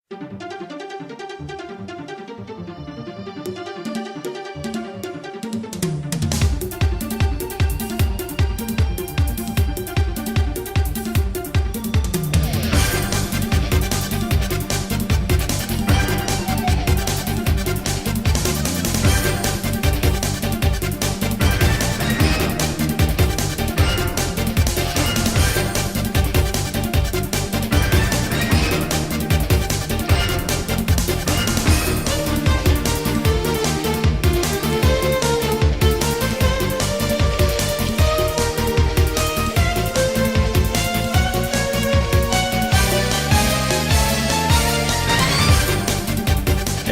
Hey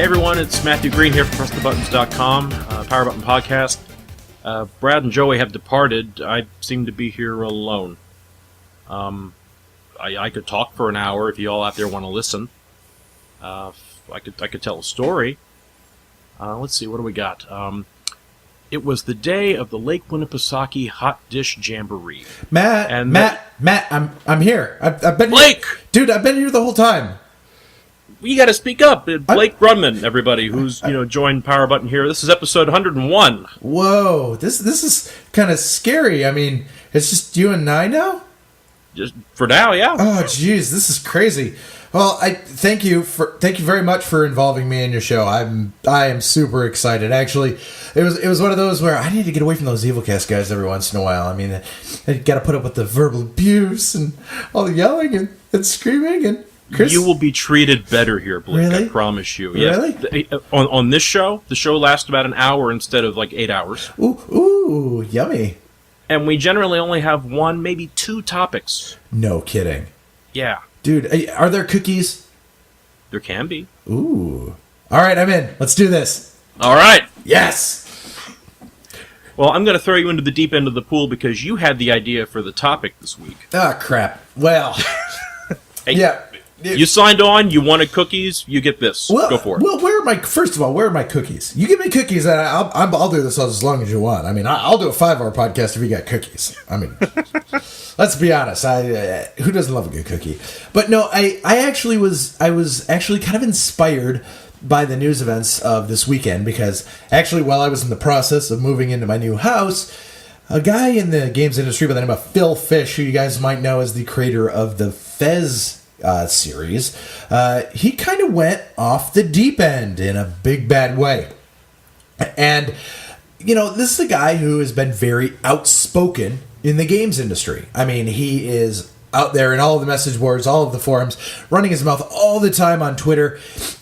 everyone, it's Matthew Green here from PressTheButtons.com, Power Button Podcast. Brad and Joey have departed. I seem to be here alone. I could talk for an hour if you all out there want to listen. I could tell a story. Let's see, what do we got? It was the day of the Lake Winnipesaukee Hot Dish Jamboree. Matt, I'm here. I've been Blake! Here. Dude, I've been here the whole time. You got to speak up. Blake Grundman, everybody, who's joined Power Button here. This is episode 101. Whoa, this is kind of scary. I mean, it's just you and I now? Just for now, yeah. Oh, jeez, this is crazy. Well, thank you very much for involving me in your show. I am super excited. Actually, it was one of those where I need to get away from those EvilCast guys every once in a while. I mean, I got to put up with the verbal abuse and all the yelling and screaming and. Chris? You will be treated better here, Blake. Really? I promise you. Yes. Really? On this show, the show lasts about an hour instead of like 8 hours. Ooh, yummy. And we generally only have one, maybe two topics. No kidding. Yeah. Dude, are there cookies? There can be. Ooh. All right, I'm in. Let's do this. All right. Yes. Well, I'm going to throw you into the deep end of the pool because you had the idea for the topic this week. Ah, crap. Well. Hey, yeah. You signed on, you wanted cookies, you get this. Well, go for it. Well, first of all, where are my cookies? You give me cookies, and I'll do this as long as you want. I mean, I'll do a 5-hour podcast if you got cookies. I mean, let's be honest. Who doesn't love a good cookie? But no, I was actually kind of inspired by the news events of this weekend because actually, while I was in the process of moving into my new house, a guy in the games industry by the name of Phil Fish, who you guys might know as the creator of the Fez series, he kind of went off the deep end in a big bad way. And, this is a guy who has been very outspoken in the games industry. I mean, he is out there in all of the message boards, all of the forums, running his mouth all the time on Twitter.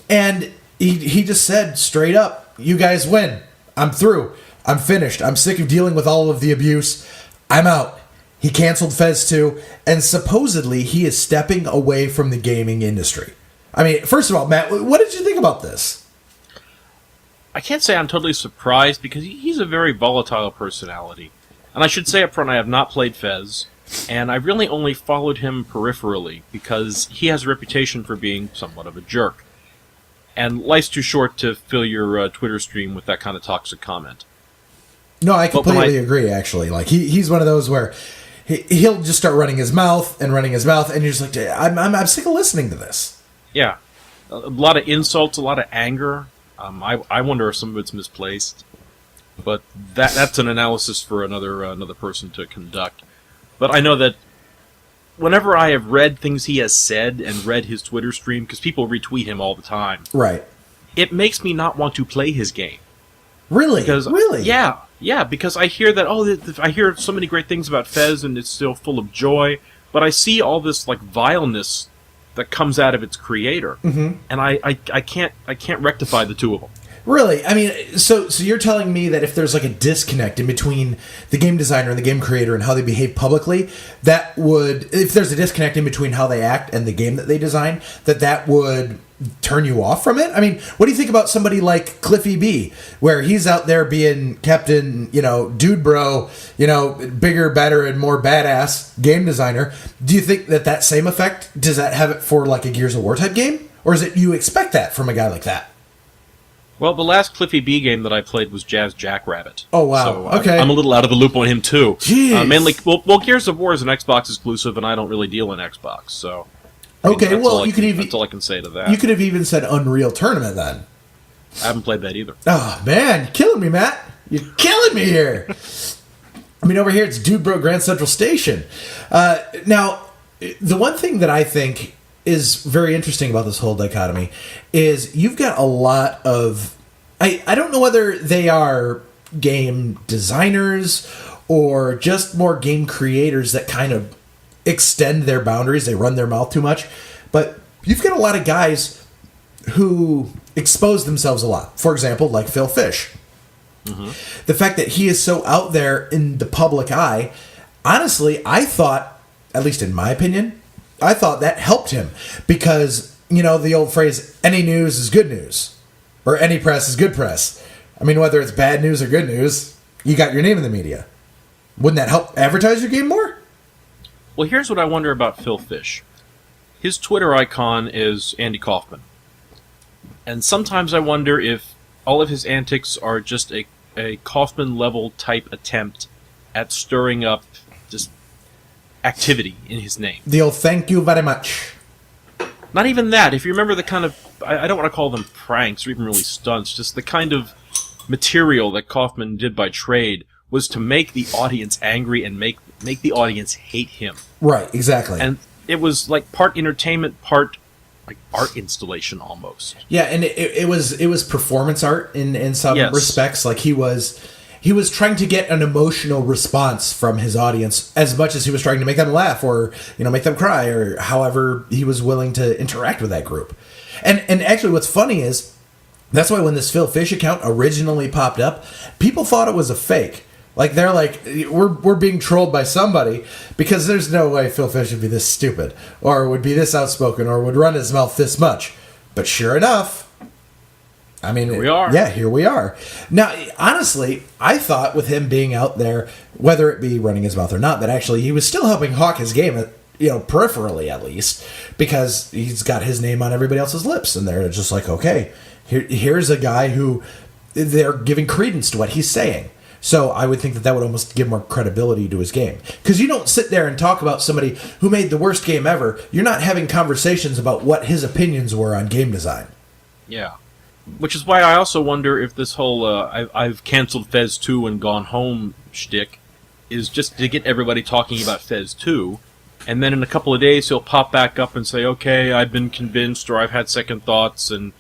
And he just said straight up, you guys win. I'm through. I'm finished. I'm sick of dealing with all of the abuse. I'm out. He canceled Fez 2, and supposedly he is stepping away from the gaming industry. I mean, first of all, Matt, what did you think about this? I can't say I'm totally surprised because he's a very volatile personality. And I should say up front, I have not played Fez, and I really only followed him peripherally because he has a reputation for being somewhat of a jerk. And life's too short to fill your Twitter stream with that kind of toxic comment. No, I completely agree, actually. Like, he's one of those where he'll just start running his mouth, and you're just like, I'm sick of listening to this. Yeah. A lot of insults, a lot of anger. I wonder if some of it's misplaced. But that's an analysis for another person to conduct. But I know that whenever I have read things he has said and read his Twitter stream, because people retweet him all the time. Right. It makes me not want to play his game. Really? Really? Yeah, because I hear that, I hear so many great things about Fez and it's still full of joy, but I see all this, like, vileness that comes out of its creator, and I can't rectify the two of them. Really? I mean, so you're telling me that if there's like a disconnect in between the game designer and the game creator and how they behave publicly, if there's a disconnect in between how they act and the game that they design, that would turn you off from it? I mean, what do you think about somebody like Cliffy B, where he's out there being Captain, dude bro, bigger, better, and more badass game designer? Do you think that same effect, does that have it for like a Gears of War type game? Or is it you expect that from a guy like that? Well, the last Cliffy B game that I played was Jazz Jackrabbit. Oh, wow. So okay. I'm a little out of the loop on him, too. Jeez. Mainly, well, Gears of War is an Xbox exclusive, and I don't really deal in Xbox, so... Okay, well, that's all I can say to that. You could have even said Unreal Tournament then. I haven't played that either. Oh, man, you're killing me, Matt. You're killing me here. I mean, over here it's Dude Bro Grand Central Station. Now, the one thing that I think is very interesting about this whole dichotomy is you've got a lot of... I don't know whether they are game designers or just more game creators that kind of extend their boundaries. They run their mouth too much. But you've got a lot of guys who expose themselves a lot. For example, like Phil Fish. Mm-hmm. The fact that he is so out there in the public eye, honestly, I thought, at least in my opinion, I thought that helped him. Because, you know, the old phrase, any news is good news. Or any press is good press. I mean, whether it's bad news or good news, you got your name in the media. Wouldn't that help advertise your game more? Well, here's what I wonder about Phil Fish. His Twitter icon is Andy Kaufman. And sometimes I wonder if all of his antics are just a Kaufman-level type attempt at stirring up just activity in his name. The old thank you very much. Not even that. If you remember the kind of... I don't want to call them pranks or even really stunts. Just the kind of material that Kaufman did by trade was to make the audience angry and make the audience hate him. Right, exactly. And it was like part entertainment, part like art installation almost. Yeah, and it was performance art in some respects. Like he was trying to get an emotional response from his audience as much as he was trying to make them laugh or, you know, make them cry or however he was willing to interact with that group. And actually what's funny is that's why when this Phil Fish account originally popped up, people thought it was a fake. Like they're like, we're being trolled by somebody because there's no way Phil Fish would be this stupid or would be this outspoken or would run his mouth this much. But sure enough, I mean, here we are. Yeah, here we are. Now, honestly, I thought with him being out there, whether it be running his mouth or not, that actually he was still helping hawk his game, you know, peripherally at least, because he's got his name on everybody else's lips, and they're just like, okay, here's a guy who they're giving credence to what he's saying. So I would think that would almost give more credibility to his game. Because you don't sit there and talk about somebody who made the worst game ever. You're not having conversations about what his opinions were on game design. Yeah. Which is why I also wonder if this whole I've canceled Fez 2 and gone home shtick is just to get everybody talking about Fez 2. And then in a couple of days he'll pop back up and say, okay, I've been convinced or I've had second thoughts and...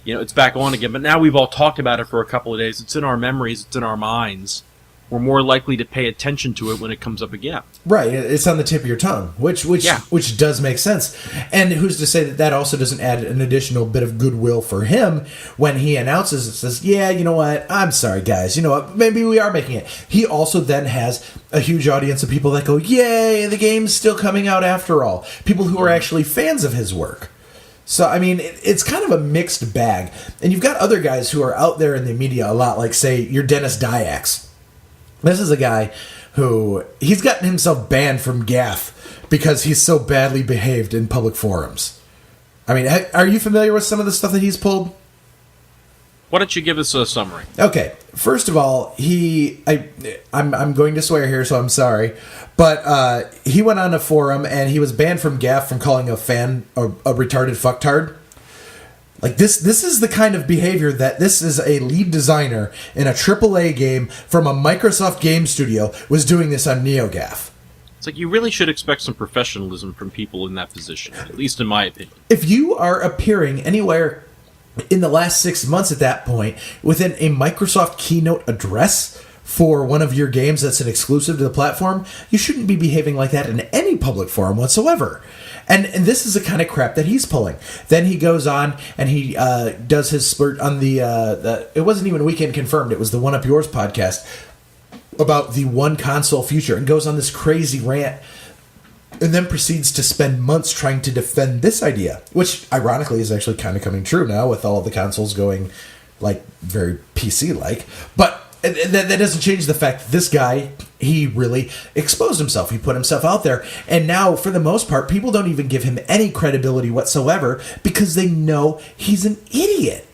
You know, it's back on again, but now we've all talked about it for a couple of days. It's in our memories. It's in our minds. We're more likely to pay attention to it when it comes up again. Right. It's on the tip of your tongue, which does make sense. And who's to say that also doesn't add an additional bit of goodwill for him when he announces it, says, yeah, you know what? I'm sorry, guys. You know what? Maybe we are making it. He also then has a huge audience of people that go, yay, the game's still coming out after all. People who are actually fans of his work. So, I mean, it's kind of a mixed bag. And you've got other guys who are out there in the media a lot, like, say, your Dennis Dyax. This is a guy who, he's gotten himself banned from GAF because he's so badly behaved in public forums. I mean, are you familiar with some of the stuff that he's pulled? Why don't you give us a summary? Okay. First of all, I'm going to swear here, so I'm sorry. But he went on a forum and he was banned from GAF from calling a fan a retarded fucktard. Like this is the kind of behavior that this is a lead designer in a AAA game from a Microsoft game studio was doing this on NeoGAF. It's like you really should expect some professionalism from people in that position, at least in my opinion. If you are appearing anywhere in the last 6 months at that point within a Microsoft keynote address for one of your games that's an exclusive to the platform, you shouldn't be behaving like that in any public forum whatsoever. And this is the kind of crap that he's pulling. Then he goes on and he does his spurt on the it wasn't even Weekend Confirmed, it was the One Up Yours podcast about the one console future and goes on this crazy rant and then proceeds to spend months trying to defend this idea, which ironically is actually kind of coming true now with all of the consoles going like very PC-like. But that doesn't change the fact that this guy, he really exposed himself. He put himself out there. And now, for the most part, people don't even give him any credibility whatsoever because they know he's an idiot.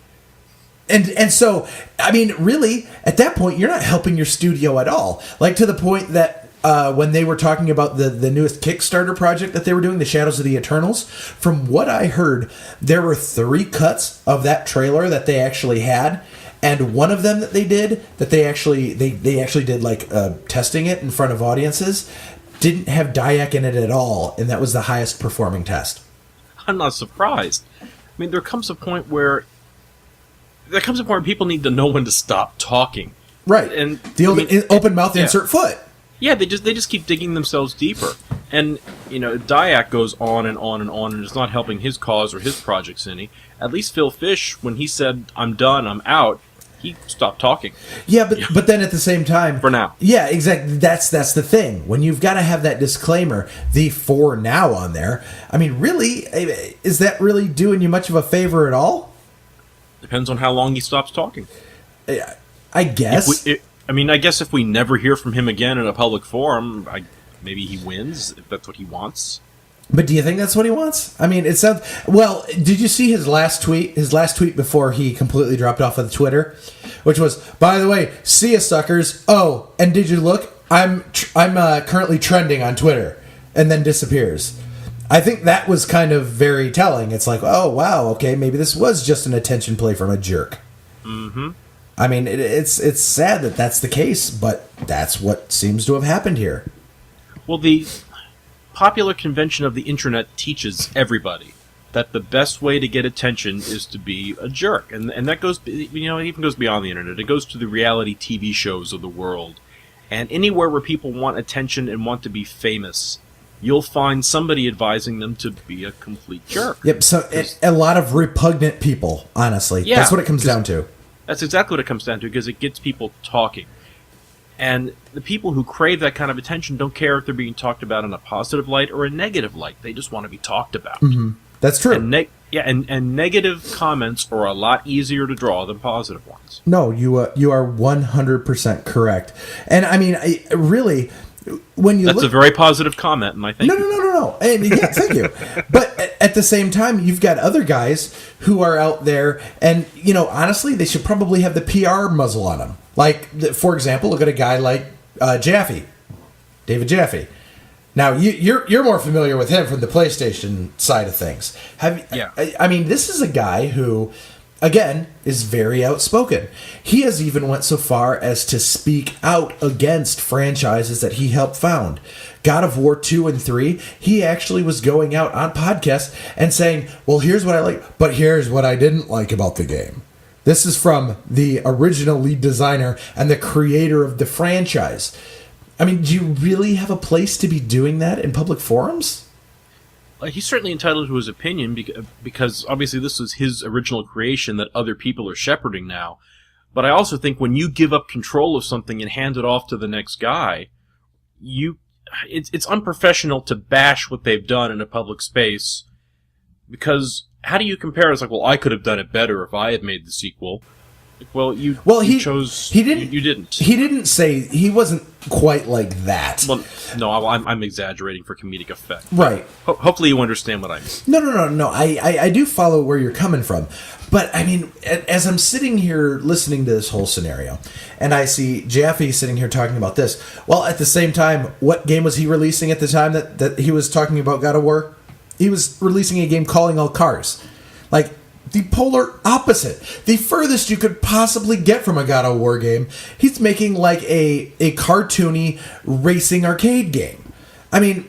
And so, I mean, really, at that point, you're not helping your studio at all. Like, to the point that when they were talking about the newest Kickstarter project that they were doing, the Shadows of the Eternals. From what I heard, there were 3 cuts of that trailer that they actually had, and one of them that they did that they actually did like testing it in front of audiences didn't have Dyak in it at all, and that was the highest performing test. I'm not surprised. I mean, there comes a point where people need to know when to stop talking. Right. And the old open mouth yeah. insert foot. Yeah, they just keep digging themselves deeper. And, Dyak goes on and on and on, and it's not helping his cause or his projects any. At least Phil Fish, when he said, "I'm done, I'm out," he stopped talking. Yeah, but then at the same time... For now. Yeah, exactly. That's the thing. When you've got to have that disclaimer, the "for now" on there, I mean, really, is that really doing you much of a favor at all? Depends on how long he stops talking. I guess. I guess if we never hear from him again in a public forum, maybe he wins, if that's what he wants. But do you think that's what he wants? I mean, it sounds... Well, did you see his last tweet? His last tweet before he completely dropped off of Twitter? Which was, "By the way, see ya, suckers. Oh, and did you look? I'm currently trending on Twitter." And then disappears. I think that was kind of very telling. It's like, oh, wow, okay, maybe this was just an attention play from a jerk. Mm-hmm. I mean, it's sad that that's the case, but that's what seems to have happened here. Well, the popular convention of the internet teaches everybody that the best way to get attention is to be a jerk. And that goes, it even goes beyond the internet. It goes to the reality TV shows of the world. And anywhere where people want attention and want to be famous, you'll find somebody advising them to be a complete jerk. Yep, so a lot of repugnant people, honestly. Yeah, that's what it comes down to. That's exactly what it comes down to, because it gets people talking. And the people who crave that kind of attention don't care if they're being talked about in a positive light or a negative light. They just want to be talked about. Mm-hmm. That's true. And negative comments are a lot easier to draw than positive ones. No, you are 100% correct. And I mean, really, when you That's a very positive comment, and I think No. And, yeah, thank you. But at the same time, you've got other guys who are out there, and honestly, they should probably have the PR muzzle on them. Like, for example, look at a guy like David Jaffe. Now, you're more familiar with him from the PlayStation side of things. Yeah. I mean, this is a guy who, again, is very outspoken. He has even went so far as to speak out against franchises that he helped found. God of War 2 and 3, he actually was going out on podcasts and saying, well, here's what I like, but here's what I didn't like about the game. This is from the original lead designer and the creator of the franchise. I mean, do you really have a place to be doing that in public forums? He's certainly entitled to his opinion, because obviously this was his original creation that other people are shepherding now. But I also think when you give up control of something and hand it off to the next guy, it's unprofessional to bash what they've done in a public space, because how do you compare? It's like, well, I could have done it better if I had made the sequel. Well, you chose. He didn't. You didn't. He didn't say. He wasn't quite like that. Well, no, I'm exaggerating for comedic effect. Right. Hopefully, you understand what I mean. No. I do follow where you're coming from, but I mean, as I'm sitting here listening to this whole scenario, and I see Jaffe sitting here talking about this. Well, at the same time, what game was he releasing at the time that he was talking about God of War? He was releasing a game Calling All Cars, like. The polar opposite. The furthest you could possibly get from a God of War game, he's making like a cartoony racing arcade game. I mean,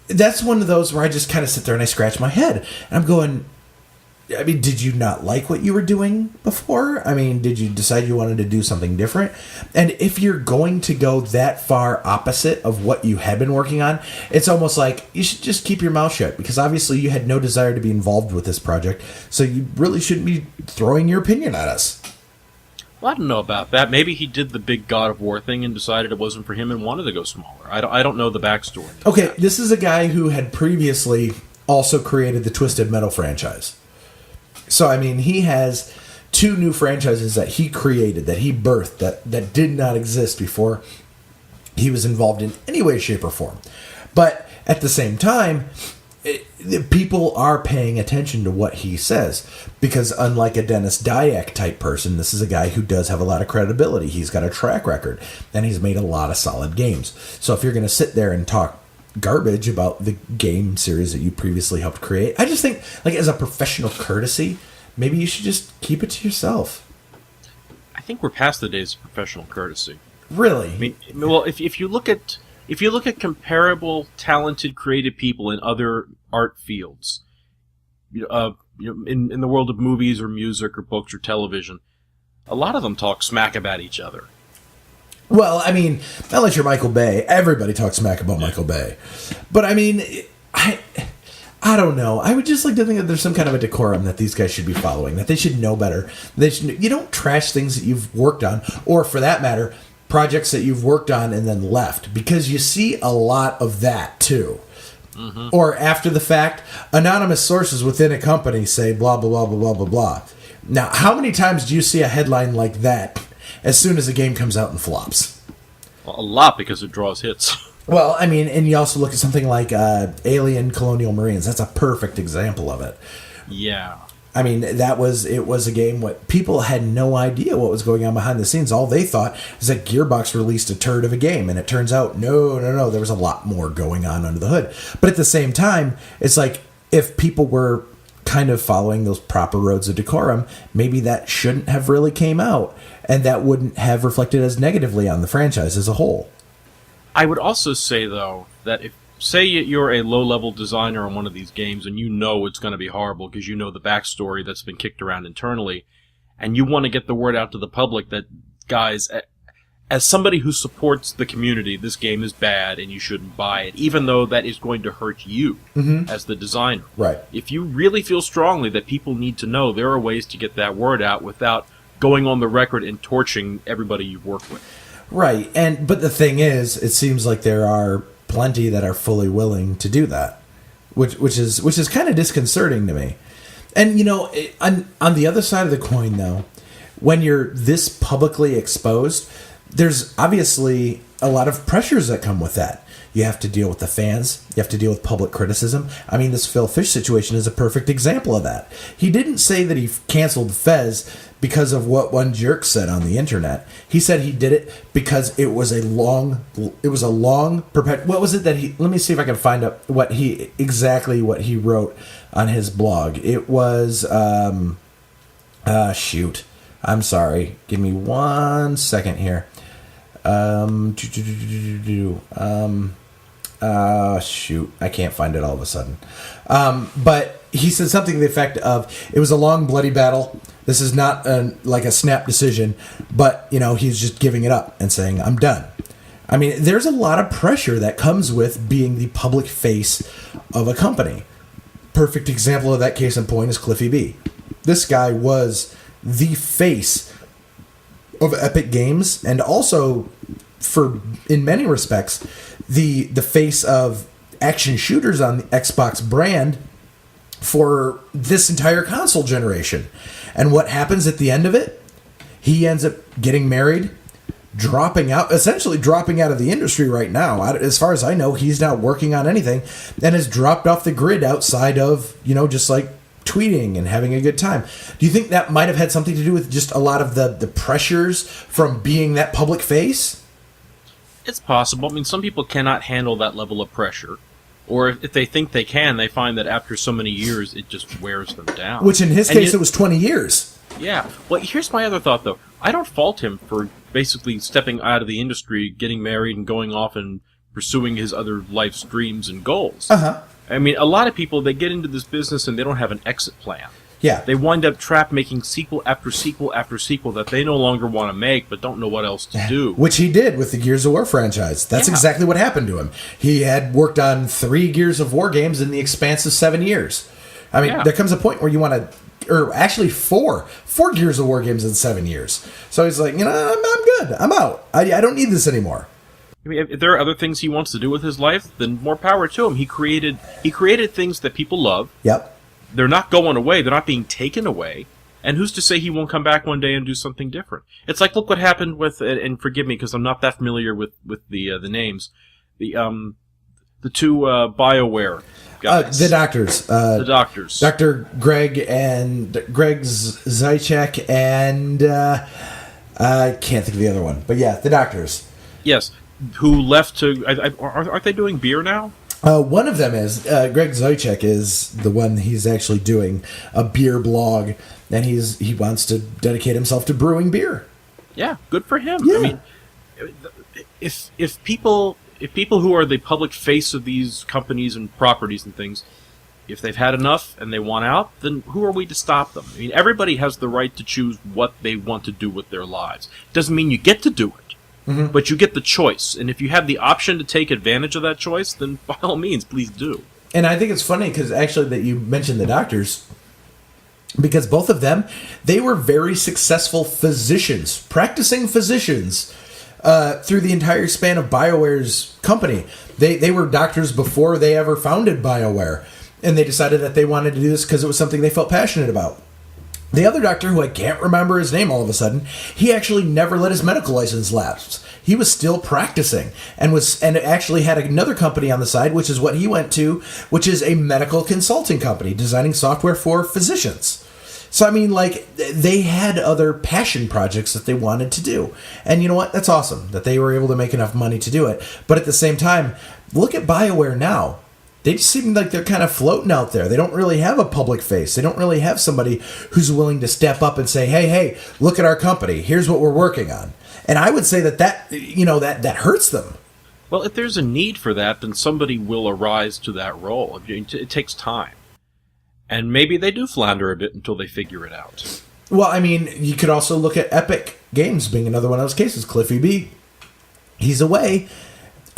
that's one of those where I just kind of sit there and I scratch my head. And I'm going, I mean, did you not like what you were doing before? I mean, did you decide you wanted to do something different? And if you're going to go that far opposite of what you had been working on, it's almost like you should just keep your mouth shut, because obviously you had no desire to be involved with this project, so you really shouldn't be throwing your opinion at us. Well, I don't know about that. Maybe he did the big God of War thing and decided it wasn't for him and wanted to go smaller. I don't know the backstory. Okay, this is a guy who had previously also created the Twisted Metal franchise. So, I mean, he has 2 new franchises that he created, that he birthed, that did not exist before he was involved in any way, shape, or form. But at the same time, people are paying attention to what he says, because unlike a Dennis Dyack type person, this is a guy who does have a lot of credibility. He's got a track record, and he's made a lot of solid games. So if you're going to sit there and talk garbage about the game series that you previously helped create, I just think, like, as a professional courtesy, maybe you should just keep it to yourself. I think we're past the days of professional courtesy. Really? I mean, well, if you look at comparable, talented, creative people in other art fields, in the world of movies or music or books or television, a lot of them talk smack about each other. Well, I mean, unless you're Michael Bay, everybody talks smack about Michael Bay. But I mean, I don't know. I would just like to think that there's some kind of a decorum that these guys should be following, that they should know better. You don't trash things that you've worked on, or for that matter, projects that you've worked on and then left, because you see a lot of that too. Mm-hmm. Or after the fact, anonymous sources within a company say blah, blah, blah, blah, blah, blah, blah. Now, how many times do you see a headline like that as soon as a game comes out and flops? Well, a lot, because it draws hits. Well, I mean, and you also look at something like Alien Colonial Marines. That's a perfect example of it. Yeah. I mean, it was a game what people had no idea what was going on behind the scenes. All they thought is that Gearbox released a turd of a game, and it turns out, no, there was a lot more going on under the hood. But at the same time, it's like, if people were kind of following those proper roads of decorum, maybe that shouldn't have really came out, and that wouldn't have reflected as negatively on the franchise as a whole. I would also say, though, that if, say you're a low-level designer on one of these games and you know it's going to be horrible because you know the backstory that's been kicked around internally, and you want to get the word out to the public that, guys, as somebody who supports the community, this game is bad and you shouldn't buy it, even though that is going to hurt you as the designer. Right. If you really feel strongly that people need to know, there are ways to get that word out without going on the record and torching everybody you've worked with. Right, but the thing is, it seems like there are plenty that are fully willing to do that, which is kind of disconcerting to me. And on the other side of the coin, though, when you're this publicly exposed, there's obviously a lot of pressures that come with that. You have to deal with the fans. You have to deal with public criticism. I mean, this Phil Fish situation is a perfect example of that. He didn't say that he canceled Fez because of what one jerk said on the internet. He said he did it because it was a long what was it that he, let me see if I can find out what he wrote on his blog. It was, shoot. I'm sorry. Give me 1 second here. Shoot, I can't find it all of a sudden. But he said something to the effect of, it was a long, bloody battle. This is not like a snap decision, but, he's just giving it up and saying, I'm done. I mean, there's a lot of pressure that comes with being the public face of a company. Perfect example of that case in point is Cliffy B. This guy was the face of Epic Games, and also, in many respects, the face of action shooters on the Xbox brand for this entire console generation. And what happens at the end of it? He ends up getting married, essentially dropping out of the industry right now. As far as I know, he's not working on anything and has dropped off the grid outside of, just like tweeting and having a good time. Do you think that might have had something to do with just a lot of the pressures from being that public face? It's possible. I mean, some people cannot handle that level of pressure. Or if they think they can, they find that after so many years, it just wears them down. Which in his case, it was 20 years. Yeah. Well, here's my other thought, though. I don't fault him for basically stepping out of the industry, getting married, and going off and pursuing his other life's dreams and goals. Uh-huh. I mean, a lot of people, they get into this business and they don't have an exit plan. Yeah. They wind up trapped making sequel after sequel after sequel that they no longer want to make, but don't know what else to do. Which he did with the Gears of War franchise. That's exactly what happened to him. He had worked on 3 Gears of War games in the expanse of 7 years. I mean, there comes a point where you want to, or actually 4 Gears of War games in 7 years. So he's like, I'm good. I'm out. I don't need this anymore. I mean, if there are other things he wants to do with his life, then more power to him. He created things that people love. Yep. They're not going away. They're not being taken away. And who's to say he won't come back one day and do something different? It's like, look what happened with, and forgive me because I'm not that familiar with the names, the 2 BioWare guys? The doctors. The doctors. Dr. Greg and Greg Zychek and I can't think of the other one. But yeah, the doctors. Yes. Who left to... aren't they doing beer now? One of them is. Greg Zychek is the one. He's actually doing a beer blog, and he wants to dedicate himself to brewing beer. Yeah, good for him. Yeah. I mean, if people who are the public face of these companies and properties and things, if they've had enough and they want out, then who are we to stop them? I mean, everybody has the right to choose what they want to do with their lives. Doesn't mean you get to do it, but you get the choice. And if you have the option to take advantage of that choice, then by all means, please do. And I think it's funny because actually that you mentioned the doctors, because both of them, they were very successful physicians, practicing physicians through the entire span of BioWare's company. They were doctors before they ever founded BioWare, and they decided that they wanted to do this because it was something they felt passionate about. The other doctor, who I can't remember his name all of a sudden, he actually never let his medical license lapse. He was still practicing and actually had another company on the side, which is what he went to, which is a medical consulting company designing software for physicians. So, I mean, like, they had other passion projects that they wanted to do. And you know what? That's awesome that they were able to make enough money to do it. But at the same time, look at BioWare now. They just seem like they're kind of floating out there. They don't really have a public face. They don't really have somebody who's willing to step up and say, hey, look at our company. Here's what we're working on. And I would say that hurts them. Well, if there's a need for that, then somebody will arise to that role. It takes time. And maybe they do flounder a bit until they figure it out. Well, I mean, you could also look at Epic Games being another one of those cases. Cliffy B, he's away.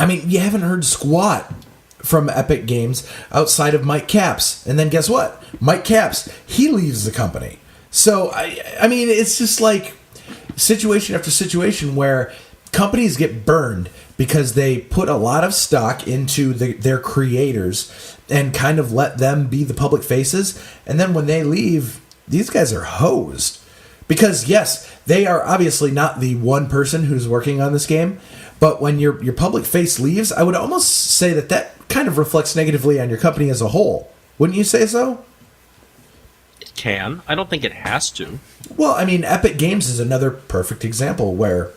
I mean, you haven't heard squat from Epic Games outside of Mike Capps. And then guess what? Mike Capps, he leaves the company. So, I mean, it's just like situation after situation where companies get burned because they put a lot of stock into their creators and kind of let them be the public faces. And then when they leave, these guys are hosed. Because, yes, they are obviously not the one person who's working on this game. But when your public face leaves, I would almost say that kind of reflects negatively on your company as a whole. Wouldn't you say so? It can. I don't think it has to. Well, I mean, Epic Games is another perfect example where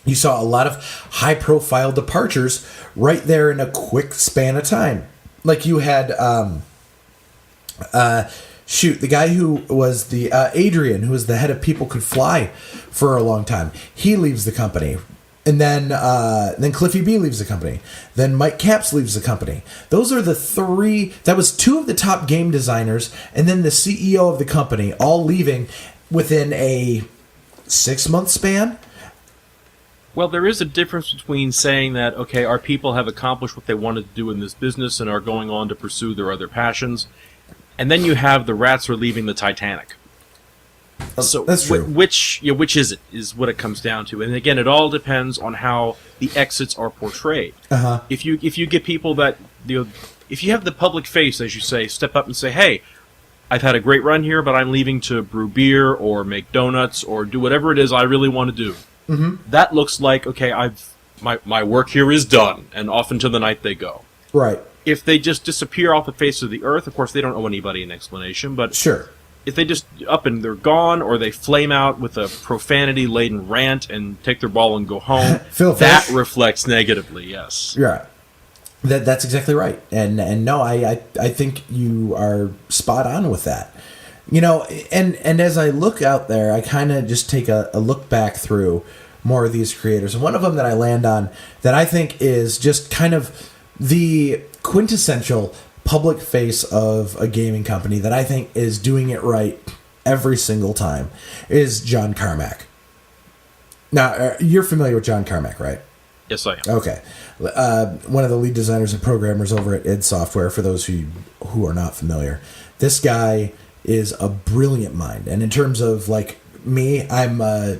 you saw a lot of high-profile departures right there in a quick span of time. Like you had, the guy who was the Adrian, who was the head of People Could Fly for a long time. He leaves the company. And then Cliffy B leaves the company. Then Mike Capps leaves the company. Those are the three. That was two of the top game designers, and then the CEO of the company, all leaving within a 6-month span. Well, there is a difference between saying that, okay, our people have accomplished what they wanted to do in this business and are going on to pursue their other passions, and then you have the rats are leaving the Titanic. So that's true. Which is it? Is what it comes down to. And again, it all depends on how the exits are portrayed. Uh-huh. If you get people that if you have the public face, as you say, step up and say, "Hey, I've had a great run here, but I'm leaving to brew beer or make donuts or do whatever it is I really want to do." Mm-hmm. That looks like, okay, my work here is done, and off into the night they go. Right. If they just disappear off the face of the earth, of course they don't owe anybody an explanation, but sure. If they just up and they're gone, or they flame out with a profanity-laden rant and take their ball and go home, that reflects negatively, yes. Yeah. That's exactly right. And no, I think you are spot on with that. You know, and as I look out there, I kind of just take a look back through more of these creators. And one of them that I land on that I think is just kind of the quintessential public face of a gaming company that I think is doing it right every single time is John Carmack. Now, you're familiar with John Carmack, right? Yes, I am. Okay. One of the lead designers and programmers over at id Software, for those who are not familiar. This guy is a brilliant mind. And in terms of, like, me, I'm a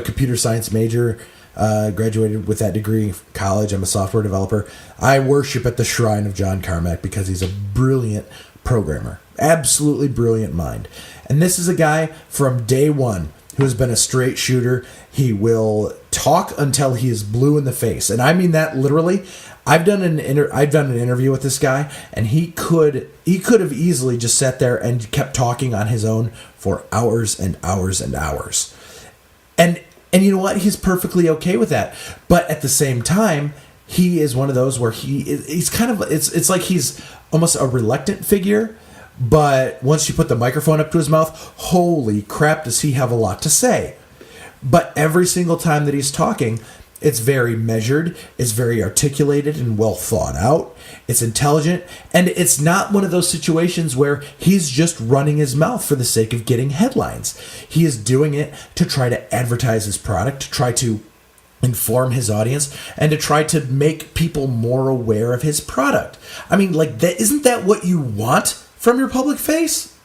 computer science major, graduated with that degree in college. I'm a software developer. I worship at the shrine of John Carmack because he's a brilliant programmer. Absolutely brilliant mind. And this is a guy from day one who has been a straight shooter. He will talk until he is blue in the face, and I mean that literally. I've done an interview with this guy, and he could have easily just sat there and kept talking on his own for hours and hours and hours. And you know what? He's perfectly okay with that. But at the same time, he is one of those where he's kind of, it's like he's almost a reluctant figure. But once you put the microphone up to his mouth, holy crap, does he have a lot to say. But every single time that he's talking, it's very measured, it's very articulated and well thought out, it's intelligent, and it's not one of those situations where he's just running his mouth for the sake of getting headlines. He is doing it to try to advertise his product, to try to inform his audience, and to try to make people more aware of his product. I mean, like, that isn't that what you want from your public face?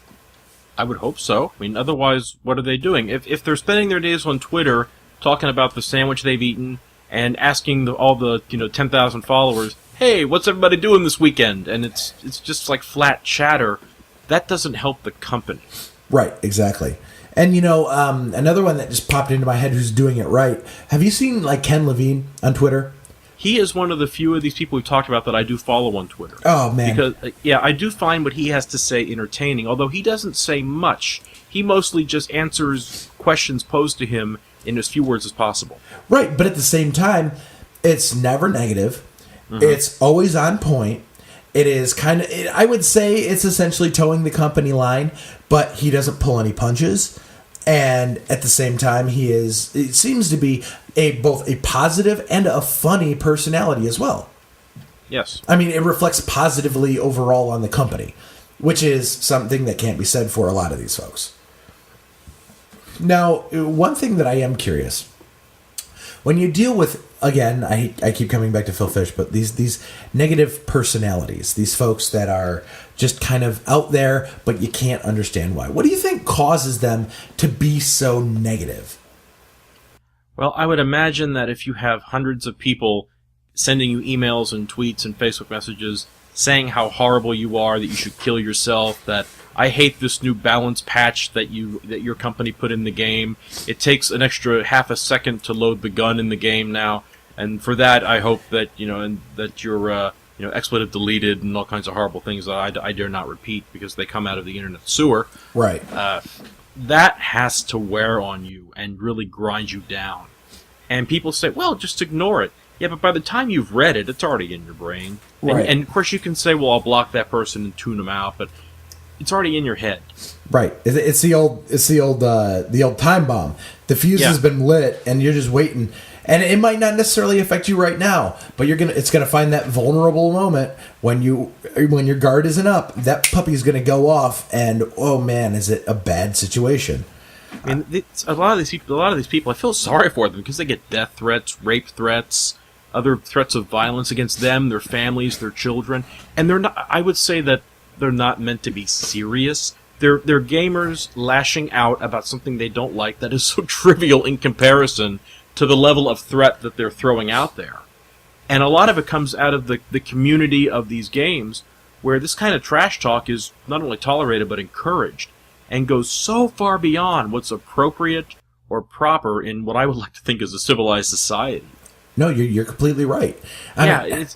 I would hope so. I mean, otherwise, what are they doing? If they're spending their days on Twitter talking about the sandwich they've eaten and asking all the 10,000 followers, hey, what's everybody doing this weekend? And it's just like flat chatter. That doesn't help the company. Right, exactly. And another one that just popped into my head who's doing it right. Have you seen like Ken Levine on Twitter? He is one of the few of these people we've talked about that I do follow on Twitter. Oh, man. Because, I do find what he has to say entertaining, although he doesn't say much. He mostly just answers questions posed to him in as few words as possible. Right, but at the same time, it's never negative. Mm-hmm. It's always on point. It is kind of, I would say it's essentially towing the company line, but he doesn't pull any punches. And at the same time, it seems to be both a positive and a funny personality as well. Yes. I mean, it reflects positively overall on the company, which is something that can't be said for a lot of these folks. Now, one thing that I am curious, when you deal with, again, I keep coming back to Phil Fish, but these negative personalities, these folks that are just kind of out there, but you can't understand why. What do you think causes them to be so negative? Well, I would imagine that if you have hundreds of people sending you emails and tweets and Facebook messages saying how horrible you are, that you should kill yourself, that I hate this new balance patch that your company put in the game. It takes an extra half a second to load the gun in the game now, and for that I hope that that your expletive deleted and all kinds of horrible things that I dare not repeat because they come out of the internet sewer. Right. That has to wear on you and really grind you down. And people say, well, just ignore it. Yeah, but by the time you've read it, it's already in your brain. Right. And of course you can say, well, I'll block that person and tune them out, but it's already in your head. Right. It's the old time bomb. The fuse has been lit, and you're just waiting. And it might not necessarily affect you right now, but it's gonna find that vulnerable moment when your guard isn't up. That puppy's gonna go off, and oh man, is it a bad situation? I mean, a lot of these people, I feel sorry for them because they get death threats, rape threats, other threats of violence against them, their families, their children, and they're not. I would say that they're not meant to be serious. They're gamers lashing out about something they don't like that is so trivial in comparison to the level of threat that they're throwing out there. And a lot of it comes out of the community of these games where this kind of trash talk is not only tolerated but encouraged and goes so far beyond what's appropriate or proper in what I would like to think is a civilized society. No, you're completely right. Go ahead.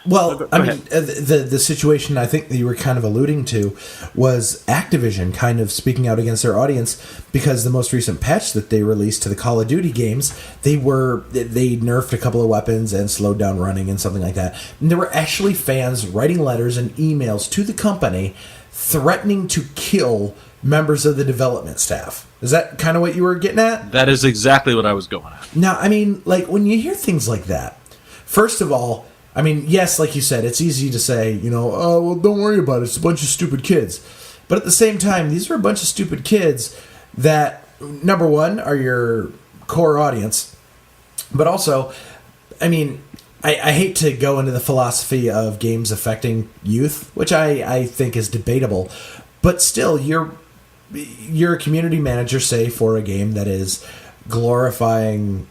The situation I think that you were kind of alluding to was Activision kind of speaking out against their audience because the most recent patch that they released to the Call of Duty games, they nerfed a couple of weapons and slowed down running and something like that. And there were actually fans writing letters and emails to the company threatening to kill members of the development staff. Is that kind of what you were getting at? That is exactly what I was going at. Now, I mean, like, when you hear things like that, first of all, I mean, yes, like you said, it's easy to say, oh, well, don't worry about it. It's a bunch of stupid kids. But at the same time, these are a bunch of stupid kids that, number one, are your core audience. But also, I mean, I hate to go into the philosophy of games affecting youth, which I think is debatable. But still, you're a community manager, say, for a game that is glorifying,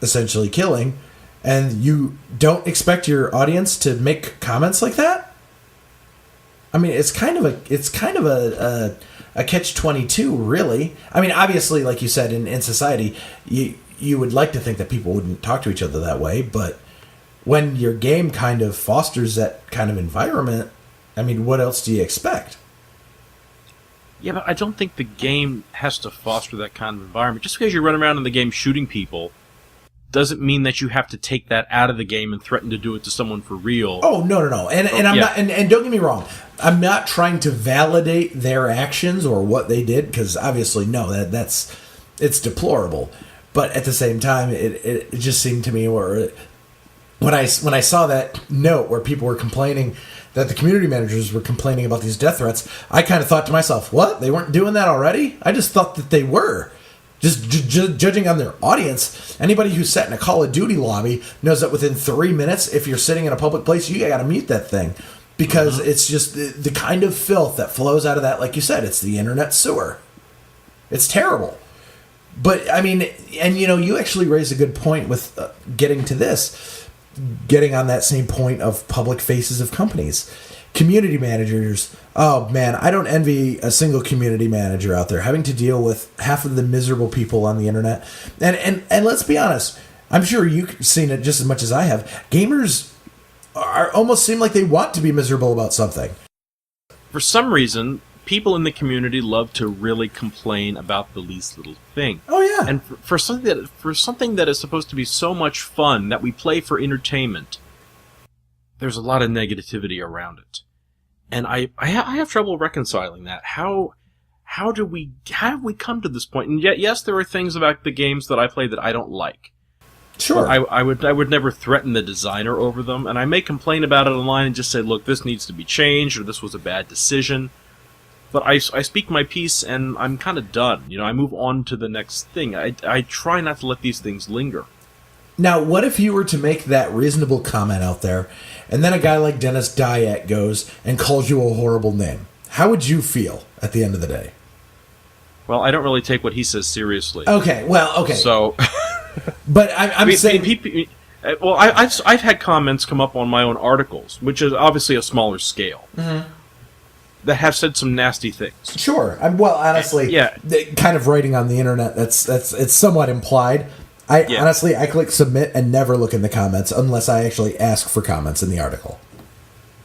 essentially, killing, and you don't expect your audience to make comments like that? I mean, it's kind of a catch-22, really. I mean, obviously, like you said, in society, you you would like to think that people wouldn't talk to each other that way, but when your game kind of fosters that kind of environment, I mean, what else do you expect? Yeah, but I don't think the game has to foster that kind of environment. Just because you run around in the game shooting people doesn't mean that you have to take that out of the game and threaten to do it to someone for real. Oh, no. And I'm not, and don't get me wrong, I'm not trying to validate their actions or what they did, because obviously, no, it's deplorable. But at the same time, it just seemed to me where when I saw that note where people were complaining that the community managers were complaining about these death threats, I kind of thought to myself, what? They weren't doing that already? I just thought that they were. Just judging on their audience, anybody who's sat in a Call of Duty lobby knows that within 3 minutes, if you're sitting in a public place, you got to mute that thing. Because it's just the kind of filth that flows out of that, like you said, it's the internet sewer. It's terrible. But, I mean, and you actually raised a good point with getting to this. Getting on that same point of public faces of companies. Community managers, oh man, I don't envy a single community manager out there having to deal with half of the miserable people on the internet. And let's be honest, I'm sure you've seen it just as much as I have. Gamers almost seem like they want to be miserable about something. For some reason, people in the community love to really complain about the least little thing. Oh yeah. And for something that is supposed to be so much fun that we play for entertainment, there's a lot of negativity around it. And I have trouble reconciling that. How have we come to this point? And yet, yes, there are things about the games that I play that I don't like. Sure. I would never threaten the designer over them, and I may complain about it online and just say, look, this needs to be changed, or this was a bad decision. But I speak my piece, and I'm kind of done. I move on to the next thing. I try not to let these things linger. Now, what if you were to make that reasonable comment out there, and then a guy like Dennis Dyack goes and calls you a horrible name? How would you feel at the end of the day? Well, I don't really take what he says seriously. Okay, okay. So, but I'm saying... Well, I've had comments come up on my own articles, which is obviously a smaller scale, that have said some nasty things. Sure. Well, honestly, kind of writing on the internet, it's somewhat implied. Honestly, I click submit and never look in the comments unless I actually ask for comments in the article.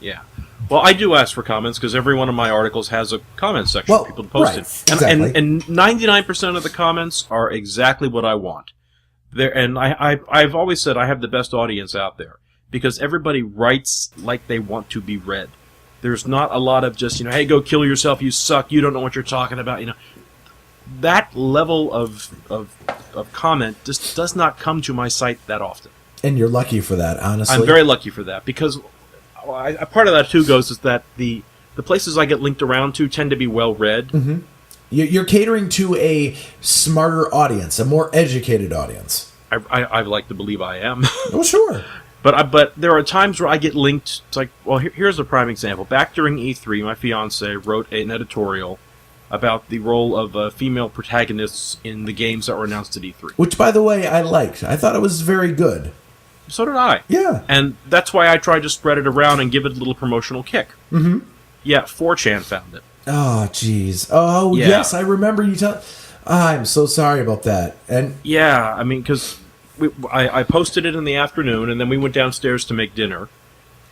Yeah. Well, I do ask for comments because every one of my articles has a comment section for people to post right, it. Exactly. And 99% of the comments are exactly what I want. And I've always said I have the best audience out there because everybody writes like they want to be read. There's not a lot of just, hey, go kill yourself, you suck, you don't know what you're talking about, That level of comment just does not come to my site that often. And you're lucky for that, honestly. I'm very lucky for that, because a part of that, too, goes is that the places I get linked around to tend to be well-read. Mm-hmm. You're catering to a smarter audience, a more educated audience. I like to believe I am. Oh, sure. But there are times where I get linked. It's like, well, here's a prime example. Back during E3, my fiance wrote an editorial about the role of female protagonists in the games that were announced at E3. Which, by the way, I liked. I thought it was very good. So did I. Yeah. And that's why I tried to spread it around and give it a little promotional kick. Mm-hmm. Yeah, 4chan found it. Oh, jeez. Oh, yeah. Yes, I remember you telling... I'm so sorry about that. And yeah, I mean, because I posted it in the afternoon, and then we went downstairs to make dinner.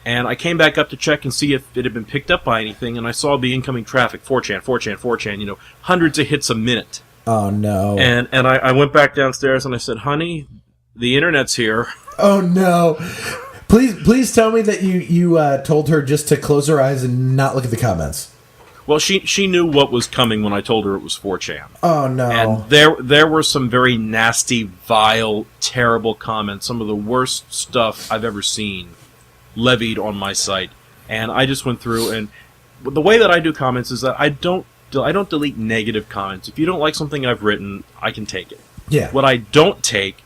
And I came back up to check and see if it had been picked up by anything, and I saw the incoming traffic, 4chan, hundreds of hits a minute. Oh, no. And I went back downstairs and I said, honey, the internet's here. Oh, no. Please tell me that you told her just to close her eyes and not look at the comments. Well, she knew what was coming when I told her it was 4chan. Oh, no. And there were some very nasty, vile, terrible comments, some of the worst stuff I've ever seen levied on my site. And I just went through, and the way that I do comments is that I don't delete negative comments. If you don't like something I've written, I can take it. Yeah. What I don't take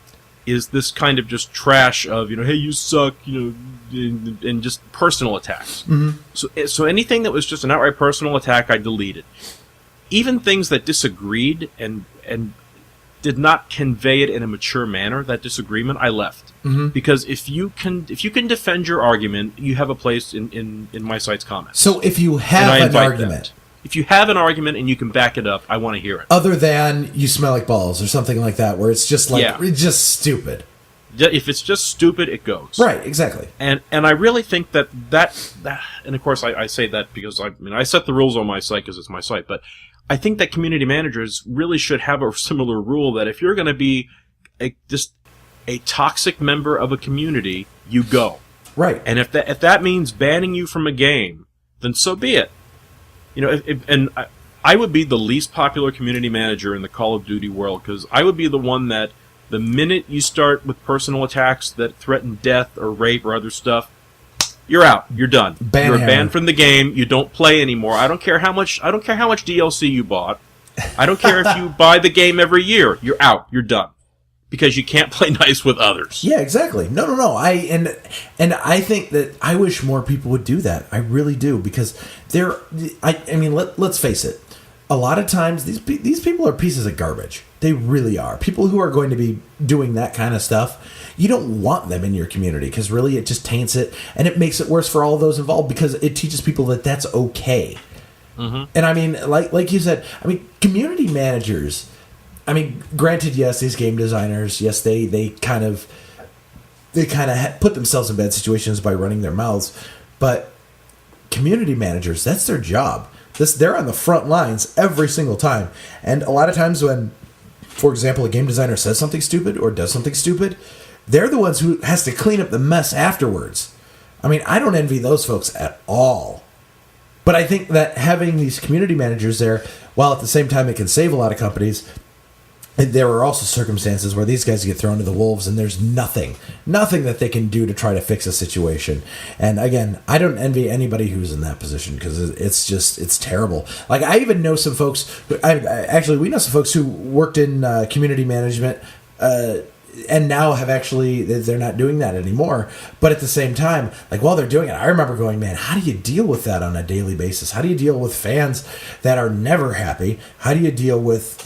is this kind of just trash of, hey, you suck, and just personal attacks. Mm-hmm. So anything that was just an outright personal attack, I deleted. Even things that disagreed and did not convey it in a mature manner, that disagreement, I left. Mm-hmm. Because if you can defend your argument, you have a place in my site's comments. So if you have an argument, If you have an argument and you can back it up, I want to hear it. Other than you smell like balls or something like that, where it's just like, it's just stupid. If it's just stupid, it goes. Right, exactly. And I really think that and of course I say that because I set the rules on my site because it's my site, but I think that community managers really should have a similar rule that if you're going to be just a toxic member of a community, you go. Right. And if that means banning you from a game, then so be it. You know, I would be the least popular community manager in the Call of Duty world because I would be the one that the minute you start with personal attacks that threaten death or rape or other stuff, you're out. You're done. You're banned from the game. You don't play anymore. I don't care how much DLC you bought. I don't care if you buy the game every year. You're out. You're done. Because you can't play nice with others. Yeah, exactly. No. And I think that I wish more people would do that. I really do, because let's face it. A lot of times these people are pieces of garbage. They really are. People who are going to be doing that kind of stuff, you don't want them in your community because really it just taints it, and it makes it worse for all of those involved because it teaches people that that's okay. Mm-hmm. And I mean, like you said, community managers. Granted, yes, these game designers, yes, they kind of put themselves in bad situations by running their mouths, but community managers, that's their job. They're on the front lines every single time. And a lot of times when, for example, a game designer says something stupid or does something stupid, they're the ones who has to clean up the mess afterwards. I don't envy those folks at all. But I think that having these community managers there, while at the same time it can save a lot of companies, there are also circumstances where these guys get thrown to the wolves and there's nothing that they can do to try to fix a situation. And again, I don't envy anybody who's in that position because it's terrible. Like, I even know some folks, we know some folks who worked in community management and now they're not doing that anymore. But at the same time, like, while they're doing it, I remember going, man, how do you deal with that on a daily basis? How do you deal with fans that are never happy? How do you deal with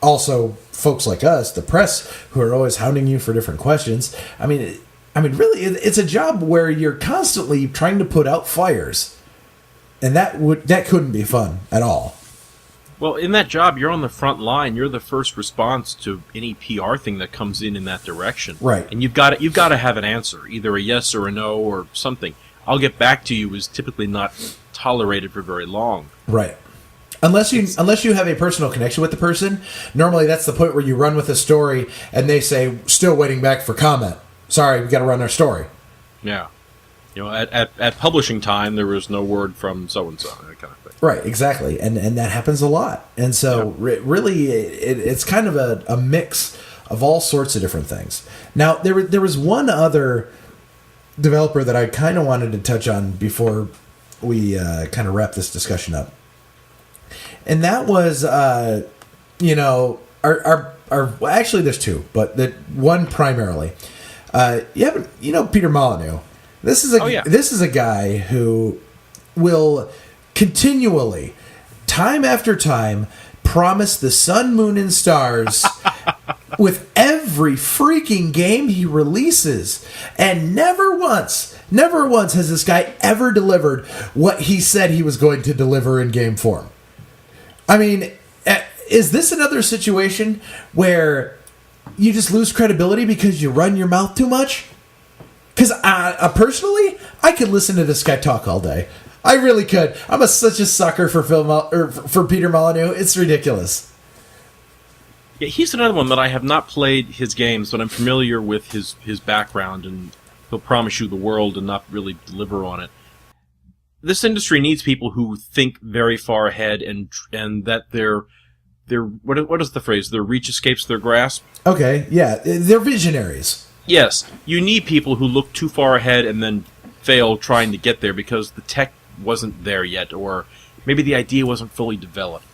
also folks like us, the press, who are always hounding you for different questions? Really, it's a job where you're constantly trying to put out fires, and that couldn't be fun at all. Well, in that job, you're on the front line. You're the first response to any PR thing that comes in that direction. Right. And you've got to have an answer, either a yes or a no or something. I'll get back to you is typically not tolerated for very long. Right. Unless you have a personal connection with the person, normally that's the point where you run with a story and they say, still waiting back for comment. Sorry, we got to run our story. Yeah. At publishing time, there was no word from so-and-so, that kind of thing. Right, exactly. And that happens a lot. And so really, it's kind of a mix of all sorts of different things. Now, there was one other developer that I kind of wanted to touch on before we kind of wrap this discussion up. And that was, actually there's two, but the one primarily. Peter Molyneux. This is a guy who will continually, time after time, promise the sun, moon, and stars with every freaking game he releases. And never once has this guy ever delivered what he said he was going to deliver in game form. Is this another situation where you just lose credibility because you run your mouth too much? Because personally, I could listen to this guy talk all day. I really could. I'm such a sucker for for Peter Molyneux. It's ridiculous. Yeah, he's another one that I have not played his games, but I'm familiar with his background, and he'll promise you the world and not really deliver on it. This industry needs people who think very far ahead, and that their what is the phrase? Their reach escapes their grasp. Okay, yeah, they're visionaries. Yes, you need people who look too far ahead and then fail trying to get there because the tech wasn't there yet, or maybe the idea wasn't fully developed.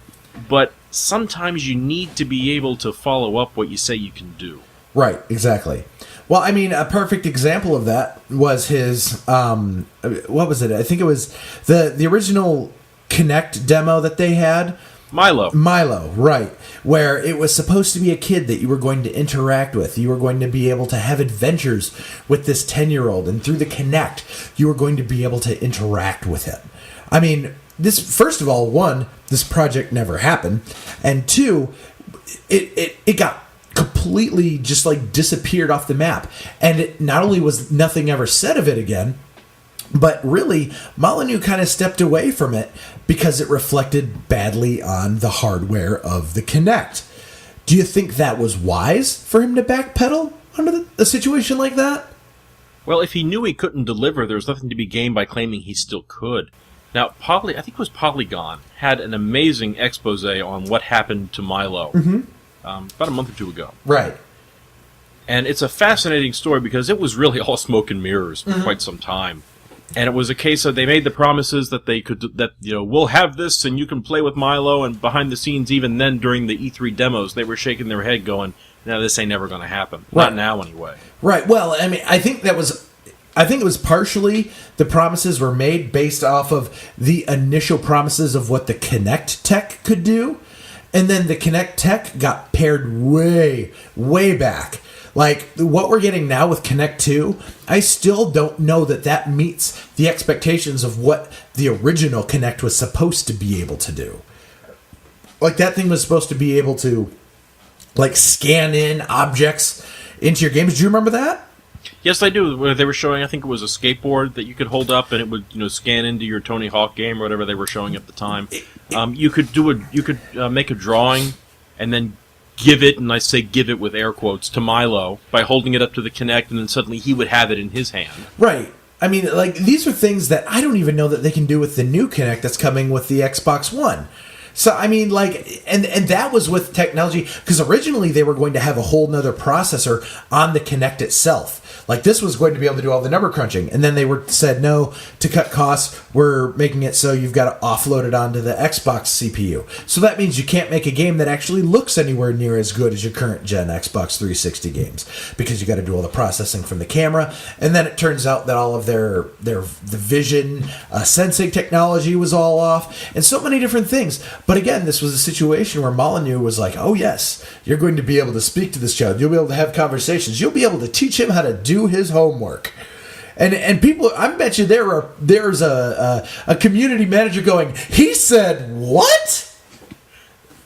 But sometimes you need to be able to follow up what you say you can do. Right, exactly. Well, a perfect example of that was his, what was it? I think it was the original Kinect demo that they had. Milo, right. Where it was supposed to be a kid that you were going to interact with. You were going to be able to have adventures with this 10-year-old. And through the Kinect, you were going to be able to interact with him. this, first of all, one, this project never happened, and two, it got completely just like disappeared off the map. And it not only was nothing ever said of it again, but really Molyneux kind of stepped away from it because it reflected badly on the hardware of the Kinect. Do you think that was wise for him to backpedal under a situation like that? Well, if he knew he couldn't deliver, there was nothing to be gained by claiming he still could. Now, I think it was Polygon, had an amazing expose on what happened to Milo about a month or two ago. Right. And it's a fascinating story because it was really all smoke and mirrors for quite some time. And it was a case of they made the promises that they could, we'll have this and you can play with Milo, and behind the scenes, even then during the E3 demos, they were shaking their head going, no, this ain't never going to happen. Right. Not now, anyway. Right. Well, I mean, I think it was partially the promises were made based off of the initial promises of what the Kinect tech could do. And then the Kinect tech got paired way, way back. Like, what we're getting now with Kinect 2, I still don't know that meets the expectations of what the original Kinect was supposed to be able to do. Like, that thing was supposed to be able to, like, scan in objects into your games. Do you remember that? Yes, I do. Where they were showing, I think it was a skateboard that you could hold up and it would, scan into your Tony Hawk game or whatever they were showing at the time. You could make a drawing and then give it, and I say give it with air quotes, to Milo by holding it up to the Kinect, and then suddenly he would have it in his hand. Right. I mean, like, these are things that I don't even know that they can do with the new Kinect that's coming with the Xbox One. So, I mean, like, and that was with technology, because originally they were going to have a whole nother processor on the Kinect itself. Like, this was going to be able to do all the number crunching. And then they said, no, to cut costs, we're making it so you've got to offload it onto the Xbox CPU. So that means you can't make a game that actually looks anywhere near as good as your current gen Xbox 360 games, because you got to do all the processing from the camera. And then it turns out that all of the vision sensing technology was all off, and so many different things. But again, this was a situation where Molyneux was like, oh yes, you're going to be able to speak to this child. You'll be able to have conversations. You'll be able to teach him how to do his homework. And people, I bet you there's a community manager going, he said what?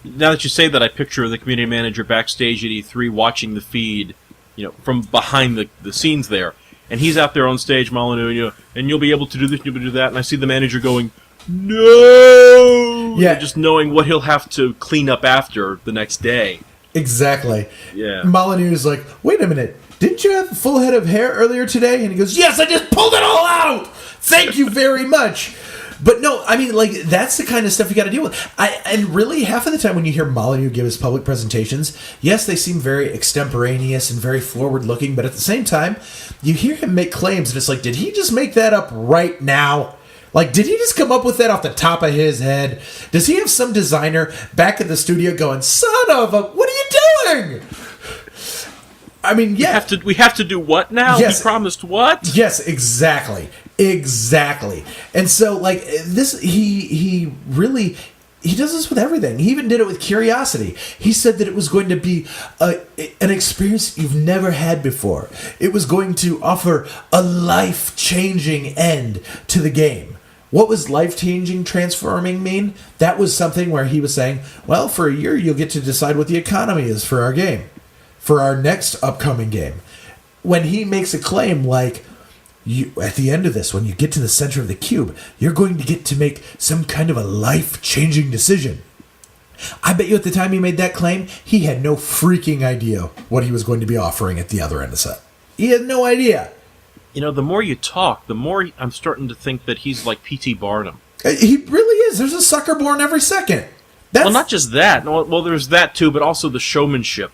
Now that you say that, I picture the community manager backstage at E3 watching the feed, from behind the scenes there. And he's out there on stage, Molyneux, and you'll be able to do this, you'll be able to do that. And I see the manager going, no! Yeah. Just knowing what he'll have to clean up after the next day. Exactly. Yeah. Molyneux is like, wait a minute, didn't you have a full head of hair earlier today? And he goes, yes, I just pulled it all out! Thank you very much! But no, I mean, like, that's the kind of stuff you got to deal with. And really, half of the time when you hear Molyneux give his public presentations, yes, they seem very extemporaneous and very forward-looking, but at the same time, you hear him make claims, and it's like, did he just make that up right now? Like, did he just come up with that off the top of his head? Does he have some designer back in the studio going, son of a, what are you doing? I mean, yeah. We have to do what now? Yes. He promised what? Yes, exactly. Exactly. And so, like, this, he really, he does this with everything. He even did it with Curiosity. He said that it was going to be an experience you've never had before. It was going to offer a life-changing end to the game. What was life-changing transforming mean? That was something where he was saying, well, for a year you'll get to decide what the economy is for our game, for our next upcoming game. When he makes a claim like, you, at the end of this, when you get to the center of the cube, you're going to get to make some kind of a life-changing decision. I bet you at the time he made that claim, he had no freaking idea what he was going to be offering at the other end of the set. He had no idea. The more you talk, the more I'm starting to think that he's like P.T. Barnum. He really is. There's a sucker born every second. Well, not just that. Well, there's that too, but also the showmanship.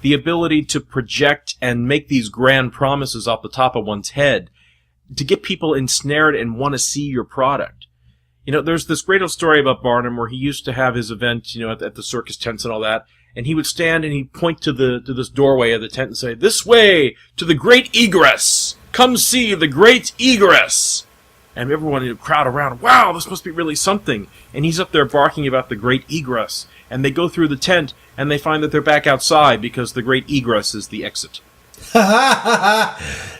The ability to project and make these grand promises off the top of one's head to get people ensnared and want to see your product. There's this great old story about Barnum where he used to have his event, at the circus tents and all that, and he would stand and he'd point to this doorway of the tent and say, "This way to the great egress. Come see the great egress." And everyone would crowd around. Wow, this must be really something. And he's up there barking about the great egress. And they go through the tent and they find that they're back outside because the great egress is the exit.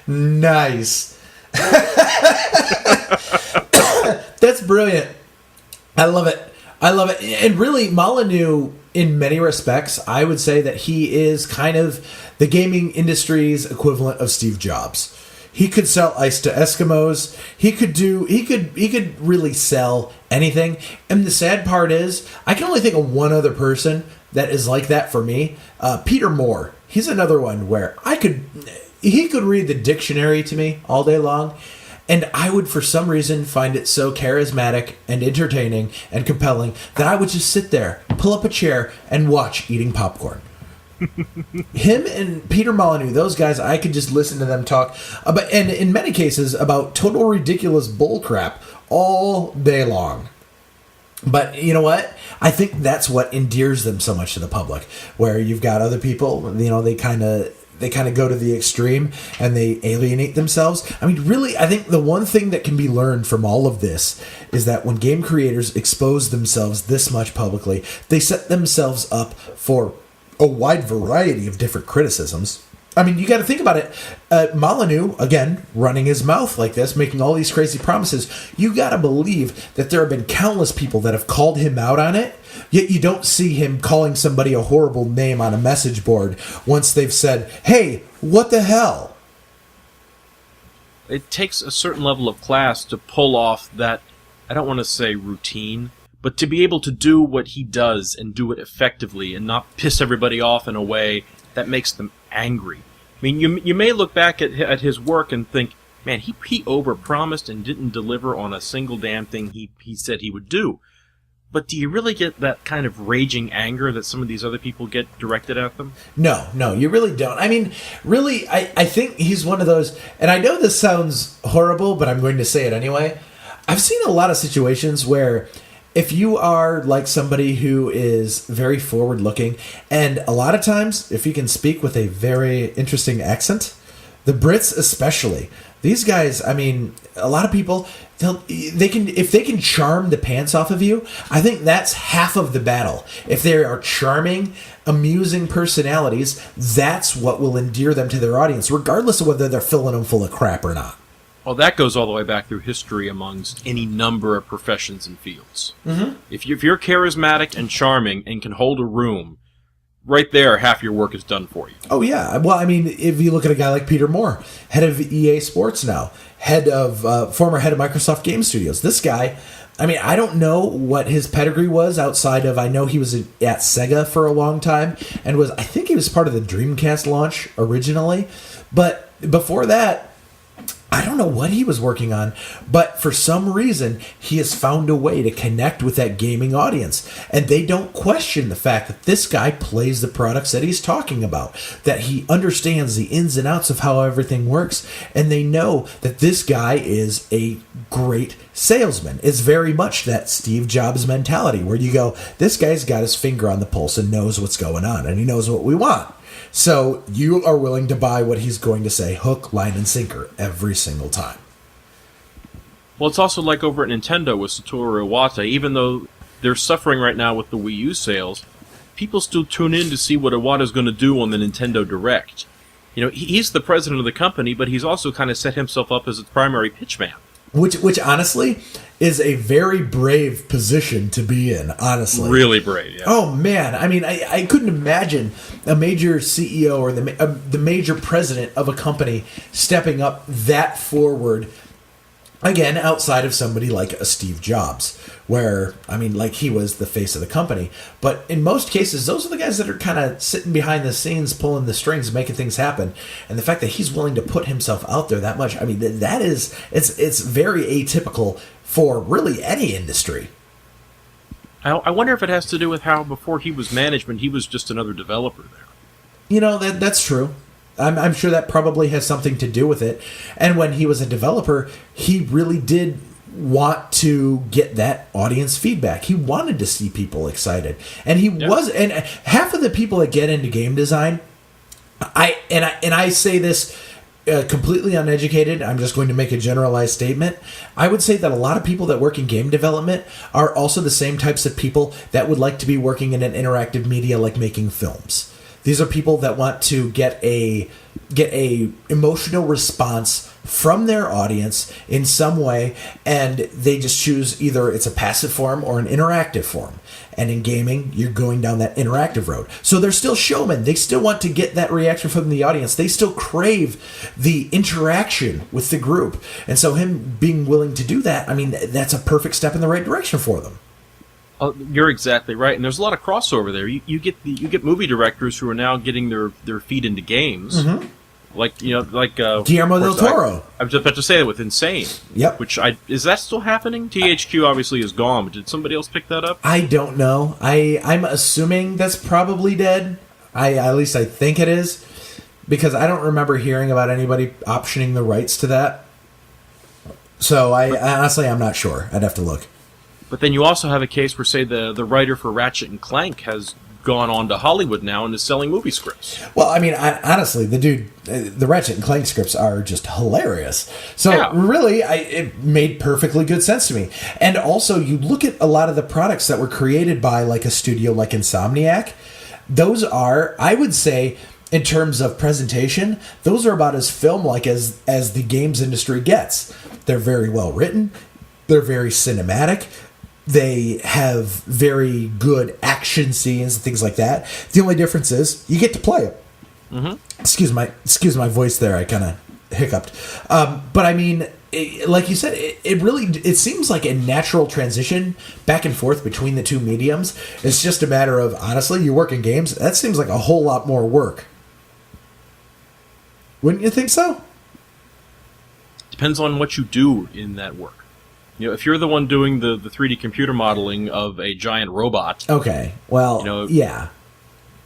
Nice. That's brilliant. I love it. I love it. And really, Molyneux, in many respects, I would say that he is kind of the gaming industry's equivalent of Steve Jobs. He could sell ice to Eskimos. He could really sell anything. And the sad part is, I can only think of one other person that is like that for me. Peter Moore. He's another one where he could read the dictionary to me all day long, and I would, for some reason, find it so charismatic and entertaining and compelling that I would just sit there, pull up a chair, and watch eating popcorn. Him and Peter Molyneux, those guys, I could just listen to them talk about, and in many cases, about total ridiculous bullcrap all day long. But you know what? I think that's what endears them so much to the public. Where you've got other people, they kind of go to the extreme and they alienate themselves. I mean, really, I think the one thing that can be learned from all of this is that when game creators expose themselves this much publicly, they set themselves up for a wide variety of different criticisms. I mean, you got to think about it. Molyneux, again, running his mouth like this, making all these crazy promises. You got to believe that there have been countless people that have called him out on it, yet you don't see him calling somebody a horrible name on a message board once they've said, hey, what the hell? It takes a certain level of class to pull off that, I don't want to say routine, but to be able to do what he does and do it effectively and not piss everybody off in a way that makes them angry. I mean, you may look back at his work and think, man, he overpromised and didn't deliver on a single damn thing he said he would do. But do you really get that kind of raging anger that some of these other people get directed at them? No, you really don't. I mean, really, I think he's one of those, and I know this sounds horrible, but I'm going to say it anyway. I've seen a lot of situations where if you are like somebody who is very forward-looking, and a lot of times, if you can speak with a very interesting accent, the Brits especially, these guys, I mean, a lot of people, if they can charm the pants off of you, I think that's half of the battle. If they are charming, amusing personalities, that's what will endear them to their audience, regardless of whether they're filling them full of crap or not. Well, that goes all the way back through history amongst any number of professions and fields. Mm-hmm. If you're charismatic and charming and can hold a room, right there, half your work is done for you. Oh, yeah. Well, I mean, if you look at a guy like Peter Moore, head of EA Sports now, former head of Microsoft Game Studios. This guy, I mean, I don't know what his pedigree was outside of, I know he was at Sega for a long time, and I think he was part of the Dreamcast launch originally. But before that, I don't know what he was working on, but for some reason, he has found a way to connect with that gaming audience. And they don't question the fact that this guy plays the products that he's talking about, that he understands the ins and outs of how everything works, and they know that this guy is a great salesman. It's very much that Steve Jobs mentality, where you go, this guy's got his finger on the pulse and knows what's going on, and he knows what we want. So you are willing to buy what he's going to say, hook, line, and sinker, every single time. Well, it's also like over at Nintendo with Satoru Iwata. Even though they're suffering right now with the Wii U sales, people still tune in to see what Iwata's going to do on the Nintendo Direct. You know, he's the president of the company, but he's also kind of set himself up as its primary pitchman. Which honestly is a very brave position to be in, honestly. Really brave, yeah. Oh, man. I mean, I couldn't imagine a major CEO or the major president of a company stepping up that forward, again, outside of somebody like a Steve Jobs, where, I mean, like he was the face of the company. But in most cases, those are the guys that are kind of sitting behind the scenes, pulling the strings, making things happen. And the fact that he's willing to put himself out there that much, I mean, it's very atypical for really any industry. I wonder if it has to do with how before he was management, he was just another developer there. You know, that's true. I'm sure that probably has something to do with it. And when he was a developer, he really did want to get that audience feedback. He wanted to see people excited. And he was, and half of the people that get into game design, I say this completely uneducated, I'm just going to make a generalized statement. I would say that a lot of people that work in game development are also the same types of people that would like to be working in an interactive media like making films. These are people that want to get a emotional response from their audience in some way, and they just choose either it's a passive form or an interactive form. And in gaming, you're going down that interactive road. So they're still showmen. They still want to get that reaction from the audience. They still crave the interaction with the group. And so him being willing to do that, I mean, that's a perfect step in the right direction for them. Oh, you're exactly right, and there's a lot of crossover there. You get movie directors who are now getting their feet into games. Mm-hmm. Like Guillermo del Toro. I was just about to say that with Insane. Yep. Is that still happening? THQ obviously is gone, but did somebody else pick that up? I don't know. I'm assuming that's probably dead. At least I think it is, because I don't remember hearing about anybody optioning the rights to that. So honestly, I'm not sure. I'd have to look. But then you also have a case where, say, the writer for Ratchet and Clank has gone on to Hollywood now and is selling movie scripts. Well, I mean, honestly, the Ratchet and Clank scripts are just hilarious. So really, it made perfectly good sense to me. And also, you look at a lot of the products that were created by like a studio like Insomniac. Those are, I would say, in terms of presentation, those are about as film-like as the games industry gets. They're very well written. They're very cinematic. They have very good action scenes and things like that. The only difference is you get to play it. Mm-hmm. Excuse my voice there. I kind of hiccuped. But I mean, like you said, it seems like a natural transition back and forth between the two mediums. It's just a matter of, honestly, you work in games. That seems like a whole lot more work. Wouldn't you think so? Depends on what you do in that work. You know, if you're the one doing the 3D computer modeling of a giant robot... Okay, well, yeah.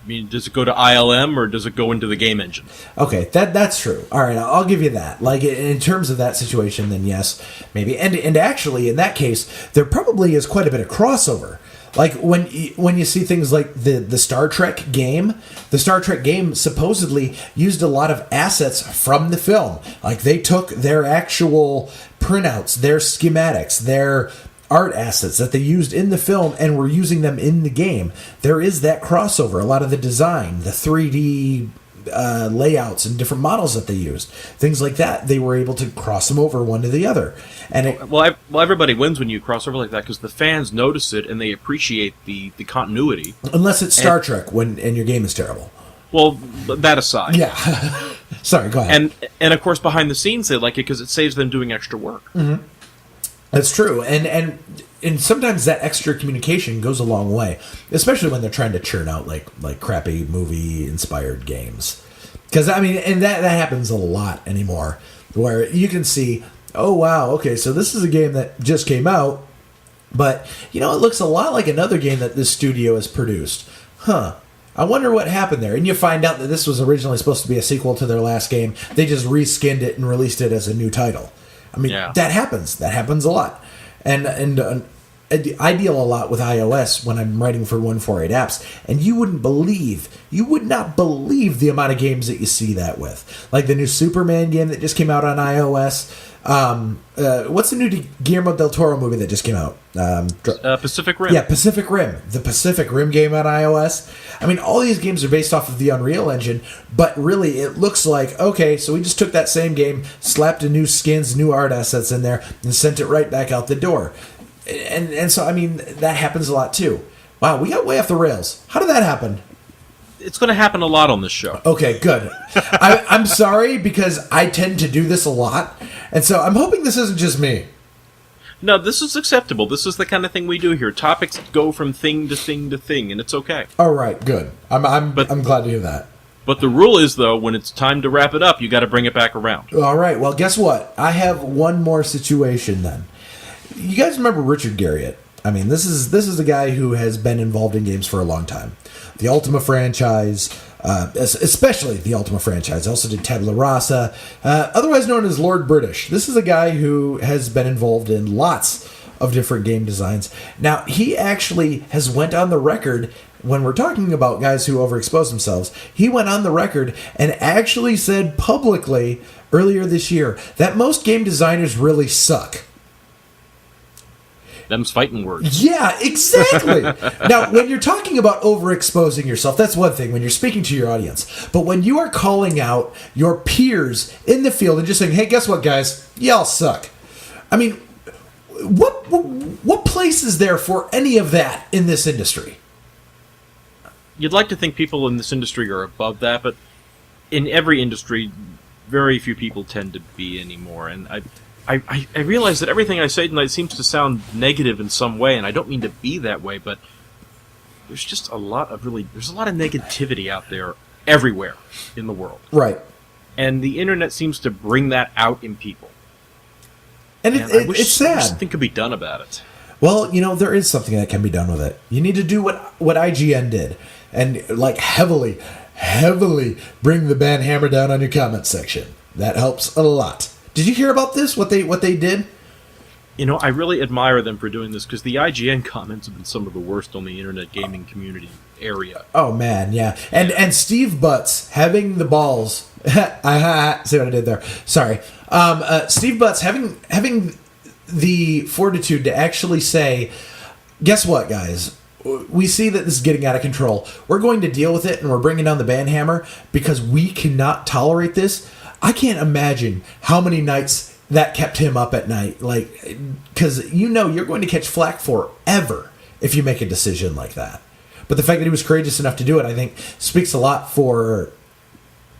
I mean, does it go to ILM or does it go into the game engine? Okay, that's true. All right, I'll give you that. Like, in terms of that situation, then yes, maybe. And actually, in that case, there probably is quite a bit of crossover. Like, when you see things like the Star Trek game, the Star Trek game supposedly used a lot of assets from the film. Like, they took their actual printouts, their schematics, their art assets that they used in the film and were using them in the game. There is that crossover. A lot of the design, the 3D layouts and different models that they used, things like that, they were able to cross them over one to the other. And everybody wins when you cross over like that because the fans notice it and they appreciate the continuity. Unless it's Star Trek and your game is terrible. Well, that aside. Yeah. Sorry, go ahead. And of course, behind the scenes, they like it because it saves them doing extra work. Mm-hmm. That's true. And sometimes that extra communication goes a long way, especially when they're trying to churn out like crappy movie-inspired games. Because, I mean, and that happens a lot anymore, where you can see, oh, wow, okay, so this is a game that just came out, but, it looks a lot like another game that this studio has produced. Huh. I wonder what happened there. And you find out that this was originally supposed to be a sequel to their last game. They just reskinned it and released it as a new title. I mean, that happens. That happens a lot. And I deal a lot with iOS when I'm writing for 148 apps. And you would not believe the amount of games that you see that with. Like the new Superman game that just came out on iOS. What's the new Guillermo del Toro movie that just came out? Pacific Rim. Yeah, Pacific Rim. The Pacific Rim game on iOS. I mean, all these games are based off of the Unreal Engine, but really it looks like, okay, so we just took that same game, slapped a new skins, new art assets in there, and sent it right back out the door. And so, I mean, that happens a lot too. Wow, we got way off the rails. How did that happen? It's going to happen a lot on this show. Okay, good. I'm sorry, because I tend to do this a lot, and so I'm hoping this isn't just me. No, this is acceptable. This is the kind of thing we do here. Topics go from thing to thing to thing, and it's okay. All right, good. I'm glad to hear that. But the rule is, though, when it's time to wrap it up, you got to bring it back around. All right, well, guess what? I have one more situation then. You guys remember Richard Garriott? I mean, this is a guy who has been involved in games for a long time. The Ultima franchise, especially the Ultima franchise. Also did Tabula Rasa, otherwise known as Lord British. This is a guy who has been involved in lots of different game designs. Now, he actually has went on the record, when we're talking about guys who overexpose themselves, he went on the record and actually said publicly earlier this year that most game designers really suck. Them's fighting words. Yeah, exactly. Now, when you're talking about overexposing yourself, that's one thing when you're speaking to your audience. But when you are calling out your peers in the field and just saying, hey, guess what, guys? Y'all suck. I mean, what place is there for any of that in this industry? You'd like to think people in this industry are above that, but in every industry, very few people tend to be anymore. And I realize that everything I say tonight seems to sound negative in some way, and I don't mean to be that way, but there's just a lot of negativity out there everywhere in the world. Right. And the internet seems to bring that out in people. And it's sad. I wish something could be done about it. Well, there is something that can be done with it. You need to do what IGN did, and like heavily bring the ban hammer down on your comment section. That helps a lot. Did you hear about this? What they did? I really admire them for doing this, because the IGN comments have been some of the worst on the internet gaming community area. Oh man, yeah. And Steve Butts having the balls. See what I did there? Sorry. Steve Butts having the fortitude to actually say, guess what, guys? We see that this is getting out of control. We're going to deal with it, and we're bringing down the ban hammer because we cannot tolerate this. I can't imagine how many nights that kept him up at night. Because you're going to catch flack forever if you make a decision like that. But the fact that he was courageous enough to do it, I think, speaks a lot for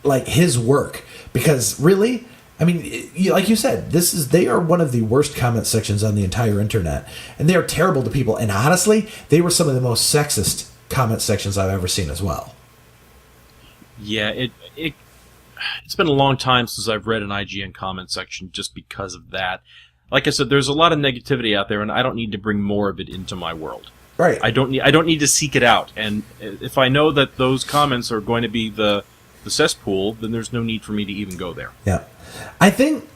his work. Because really, I mean, like you said, they are one of the worst comment sections on the entire internet, and they are terrible to people. And honestly, they were some of the most sexist comment sections I've ever seen as well. Yeah, it's been a long time since I've read an IGN comment section just because of that. Like I said, there's a lot of negativity out there, and I don't need to bring more of it into my world. Right. I don't need to seek it out. And if I know that those comments are going to be the cesspool, then there's no need for me to even go there. Yeah. I think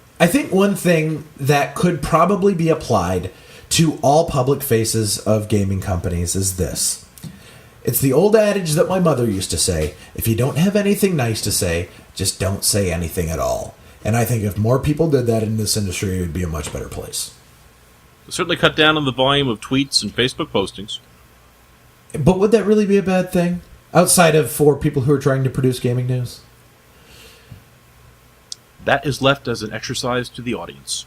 one thing that could probably be applied to all public faces of gaming companies is this. It's the old adage that my mother used to say, if you don't have anything nice to say, just don't say anything at all. And I think if more people did that in this industry, it would be a much better place. Certainly cut down on the volume of tweets and Facebook postings. But would that really be a bad thing? Outside of for people who are trying to produce gaming news? That is left as an exercise to the audience.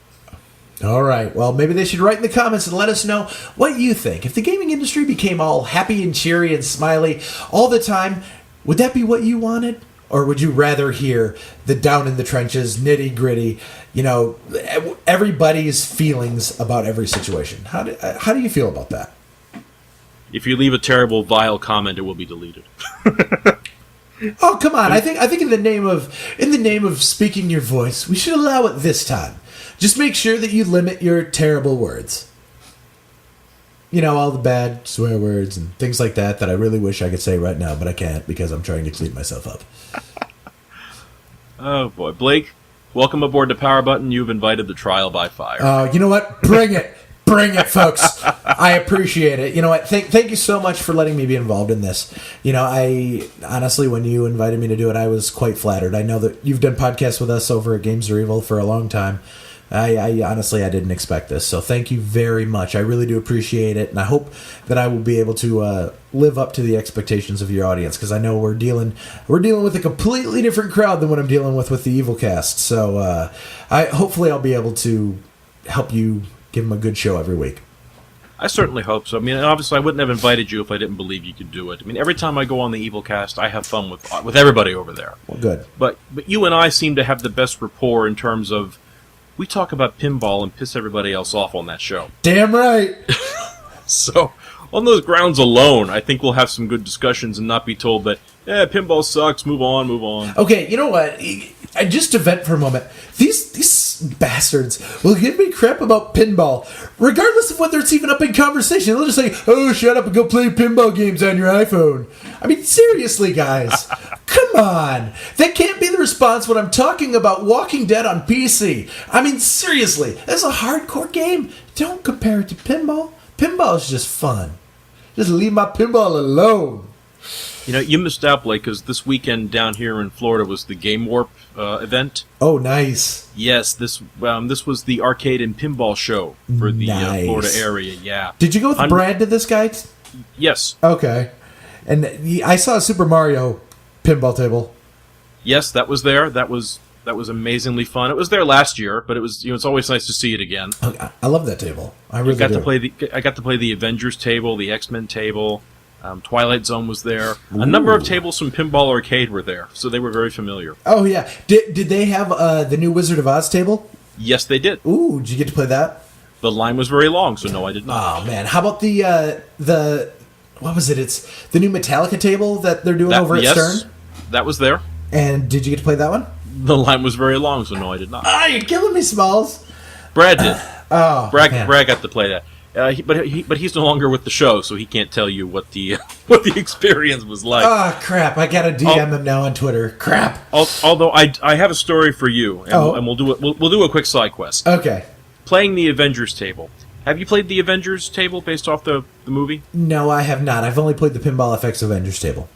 All right. Well, maybe they should write in the comments and let us know what you think. If the gaming industry became all happy and cheery and smiley all the time, would that be what you wanted? Or would you rather hear the down in the trenches, nitty gritty, everybody's feelings about every situation? How do you feel about that? If you leave a terrible, vile comment, it will be deleted. Oh, come on! I think in the name of speaking your voice, we should allow it this time. Just make sure that you limit your terrible words. All the bad swear words and things like that I really wish I could say right now, but I can't because I'm trying to clean myself up. Oh boy, Blake, welcome aboard to Power Button. You've invited the trial by fire. You know what? Bring it. Bring it, folks. I appreciate it. You know what? Thank you so much for letting me be involved in this. I honestly, when you invited me to do it, I was quite flattered. I know that you've done podcasts with us over at Games Are Evil for a long time. I honestly, I didn't expect this. So thank you very much. I really do appreciate it. And I hope that I will be able to live up to the expectations of your audience. Because I know we're dealing with a completely different crowd than what I'm dealing with the Evil Cast. So hopefully I'll be able to help you give them a good show every week. I certainly hope so. I mean, obviously, I wouldn't have invited you if I didn't believe you could do it. I mean, every time I go on the Evil Cast, I have fun with everybody over there. Well, good. But you and I seem to have the best rapport in terms of we talk about pinball and piss everybody else off on that show. Damn right. So, on those grounds alone, I think we'll have some good discussions and not be told that, pinball sucks, move on. Okay, you know what? Just to vent for a moment, these bastards will give me crap about pinball, regardless of whether it's even up in conversation. They'll just say, oh, shut up and go play pinball games on your iPhone. I mean, seriously, guys. Come on. That can't be the response when I'm talking about Walking Dead on PC. I mean, seriously. That's a hardcore game. Don't compare it to pinball. Pinball is just fun. Just leave my pinball alone. You know, you missed out, Blake, because this weekend down here in Florida was the GameWarp event. Oh, nice. Yes, this was the arcade and pinball show for the Florida area. Yeah. Did you go with Brad to this guy? Yes. Okay. And I saw a Super Mario pinball table. Yes, that was there. That was amazingly fun. It was there last year, but it was it's always nice to see it again. I love that table. I really got to play the Avengers table, the X-Men table. Twilight Zone was there. Ooh. A number of tables from Pinball Arcade were there, so they were very familiar. Oh yeah. Did they have the new Wizard of Oz table? Yes, they did. Ooh, did you get to play that? The line was very long, so no, I did not. Oh man, how about the what was it? It's the new Metallica table that they're doing over at Stern. That was there. And did you get to play that one? The line was very long, so no, I did not. Ah, you're killing me, Smalls. Brad did. Brad man. got to play that. But he's no longer with the show, so he can't tell you what the experience was like. Oh crap! I gotta DM him now on Twitter. Crap. Although I have a story for you, and we'll do it. We'll do a quick side quest. Okay. Playing the Avengers table. Have you played the Avengers table based off the movie? No, I have not. I've only played the Pinball FX Avengers table.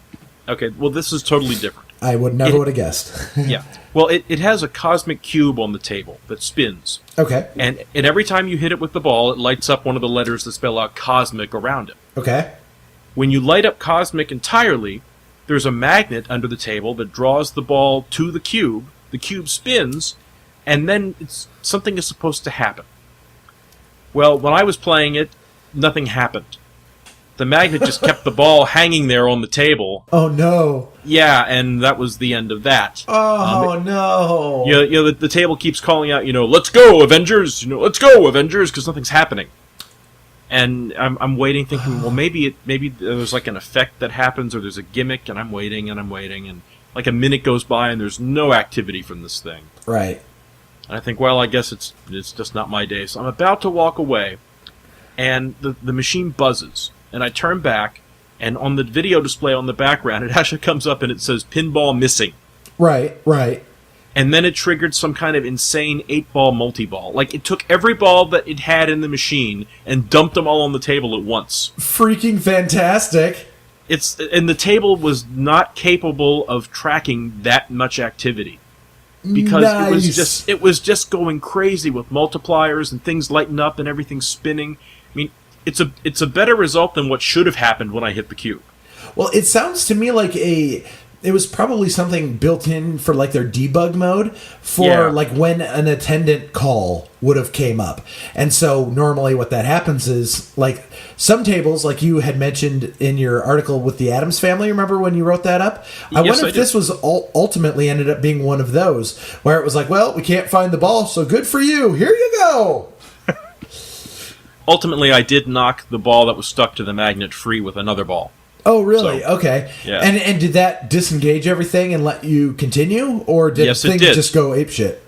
Okay, well this is totally different. I would never have guessed. Yeah. Well, it has a cosmic cube on the table that spins. Okay. And every time you hit it with the ball, it lights up one of the letters that spell out cosmic around it. Okay. When you light up cosmic entirely, there's a magnet under the table that draws the ball to the cube spins, and then something is supposed to happen. Well, when I was playing it, nothing happened. The magnet just kept the ball hanging there on the table. Oh, no. Yeah, and that was the end of that. Oh, no. You know, the table keeps calling out, let's go, Avengers! Let's go, Avengers! Because nothing's happening. And I'm waiting, thinking, well, maybe there's like an effect that happens, or there's a gimmick, and I'm waiting, and like a minute goes by, and there's no activity from this thing. Right. And I think, well, I guess it's just not my day. So I'm about to walk away, and the machine buzzes. And I turn back, and on the video display on the background, it actually comes up and it says pinball missing. Right. And then it triggered some kind of insane 8-ball multi-ball. Like, it took every ball that it had in the machine and dumped them all on the table at once. Freaking fantastic. And the table was not capable of tracking that much activity. Because it was just going crazy with multipliers and things lighting up and everything spinning. I mean, it's a better result than what should have happened when I hit the cube. Well, it sounds to me like it was probably something built in for like their debug mode for like when an attendant call would have came up. And so normally what that happens is like some tables, like you had mentioned in your article with the Addams Family, remember when you wrote that up? I wonder if this was ultimately ended up being one of those where it was like, well, we can't find the ball, so good for you. Here you go. Ultimately, I did knock the ball that was stuck to the magnet free with another ball. Oh, really? So, okay. Yeah. And did that disengage everything and let you continue? Or did things just go apeshit?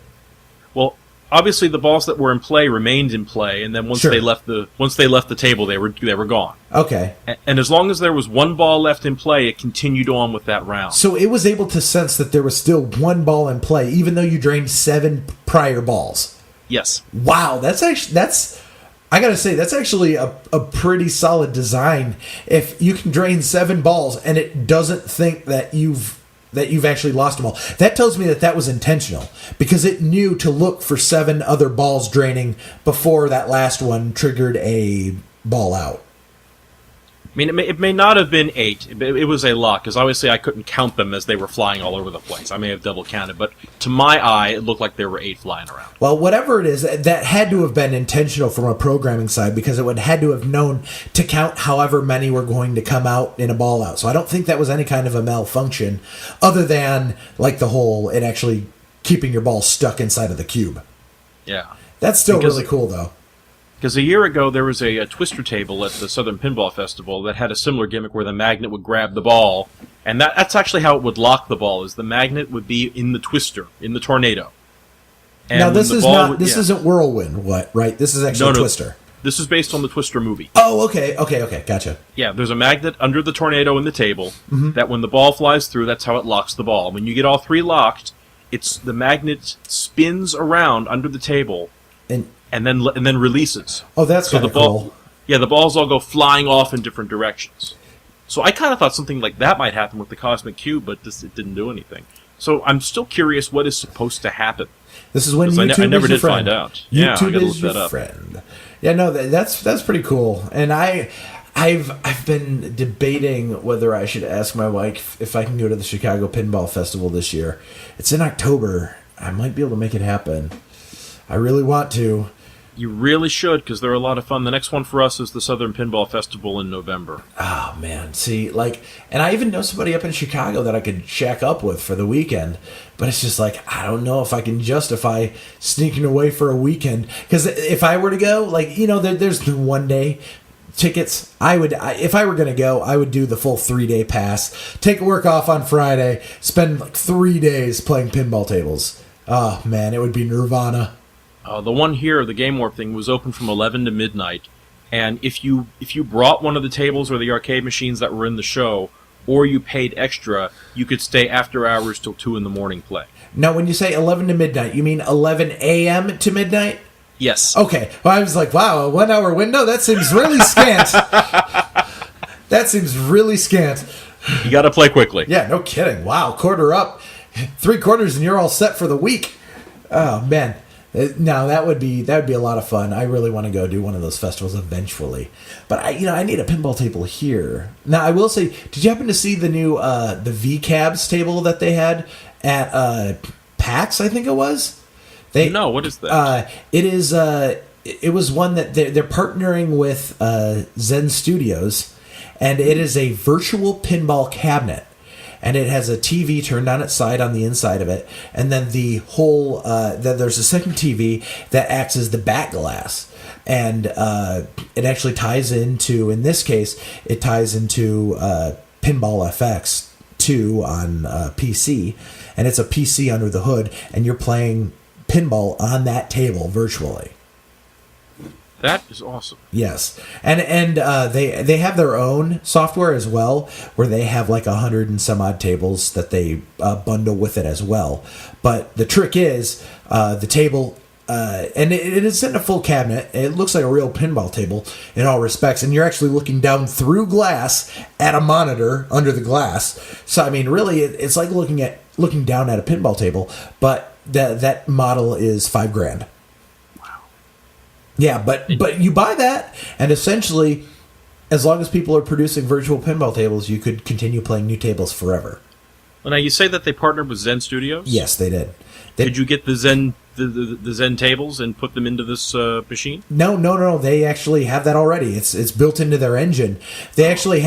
Well, obviously the balls that were in play remained in play, and then once they left the table, they were gone. Okay. And as long as there was one ball left in play, it continued on with that round. So it was able to sense that there was still one ball in play, even though you drained 7 prior balls. Yes. Wow, I gotta say, that's actually a pretty solid design. If you can drain 7 balls and it doesn't think that you've actually lost them all, that tells me that was intentional because it knew to look for 7 other balls draining before that last one triggered a ball out. I mean, it may not have been 8. It was a lot, because obviously I couldn't count them as they were flying all over the place. I may have double counted, but to my eye, it looked like there were 8 flying around. Well, whatever it is, that had to have been intentional from a programming side, because it would had to have known to count however many were going to come out in a ball out. So I don't think that was any kind of a malfunction, other than like the whole it actually keeping your ball stuck inside of the cube. Yeah. That's still really cool, though. Because a year ago, there was a twister table at the Southern Pinball Festival that had a similar gimmick where the magnet would grab the ball, and that's actually how it would lock the ball, is the magnet would be in the twister, in the tornado. And now, this isn't Whirlwind, right? This is actually Twister. This is based on the Twister movie. Oh, okay, gotcha. Yeah, there's a magnet under the tornado in the table that when the ball flies through, that's how it locks the ball. When you get all 3 locked, the magnet spins around under the table, and then releases. Oh, that's kind of cool. Yeah, the balls all go flying off in different directions. So I kind of thought something like that might happen with the Cosmic Cube, but it didn't do anything. So I'm still curious what is supposed to happen. This is when YouTube I never is your did friend. find out. YouTube Yeah, I gotta is look that your up. friend. Yeah, no, that's pretty cool. And I've been debating whether I should ask my wife if I can go to the Chicago Pinball Festival this year. It's in October. I might be able to make it happen. I really want to. You really should, because they're a lot of fun. The next one for us is the Southern Pinball Festival in November. Oh, man. See, and I even know somebody up in Chicago that I could shack up with for the weekend. But it's just I don't know if I can justify sneaking away for a weekend. Because if I were to go, there's the one-day tickets. If I were going to go, I would do the full 3-day pass. Take work off on Friday. Spend 3 days playing pinball tables. Oh, man, it would be nirvana. The one here, the GameWarp thing, was open from 11 to midnight, and if you brought one of the tables or the arcade machines that were in the show, or you paid extra, you could stay after hours till 2 in the morning play. Now, when you say 11 to midnight, you mean 11 a.m. to midnight? Yes. Okay. Well, I was like, wow, a 1 hour window? That seems really scant. That seems really scant. You gotta play quickly. Yeah, no kidding. Wow, quarter up. 3 quarters and you're all set for the week. Oh, man. No, that would be a lot of fun. I really want to go do one of those festivals eventually, but I need a pinball table here. Now, I will say, did you happen to see the new the V-Cabs table that they had at PAX? I think it was. No, what is that? It is. It was one that they're partnering with Zen Studios, and it is a virtual pinball cabinet. And it has a TV turned on its side on the inside of it. And then the whole, then there's a second TV that acts as the back glass. And it actually ties into, in this case, it ties into Pinball FX 2 on PC. And it's a PC under the hood. And you're playing pinball on that table virtually. That is awesome. Yes, and they have their own software as well, where they have 100 and some odd tables that they bundle with it as well. But the trick is the table, and it is in a full cabinet. It looks like a real pinball table in all respects, and you're actually looking down through glass at a monitor under the glass. So I mean, really, it's like looking down at a pinball table, but that model is $5,000. Yeah, but you buy that, and essentially, as long as people are producing virtual pinball tables, you could continue playing new tables forever. Well, now, you say that they partnered with Zen Studios? Yes, they did. Did you get the Zen tables and put them into this machine? No. They actually have that already. It's built into their engine. They actually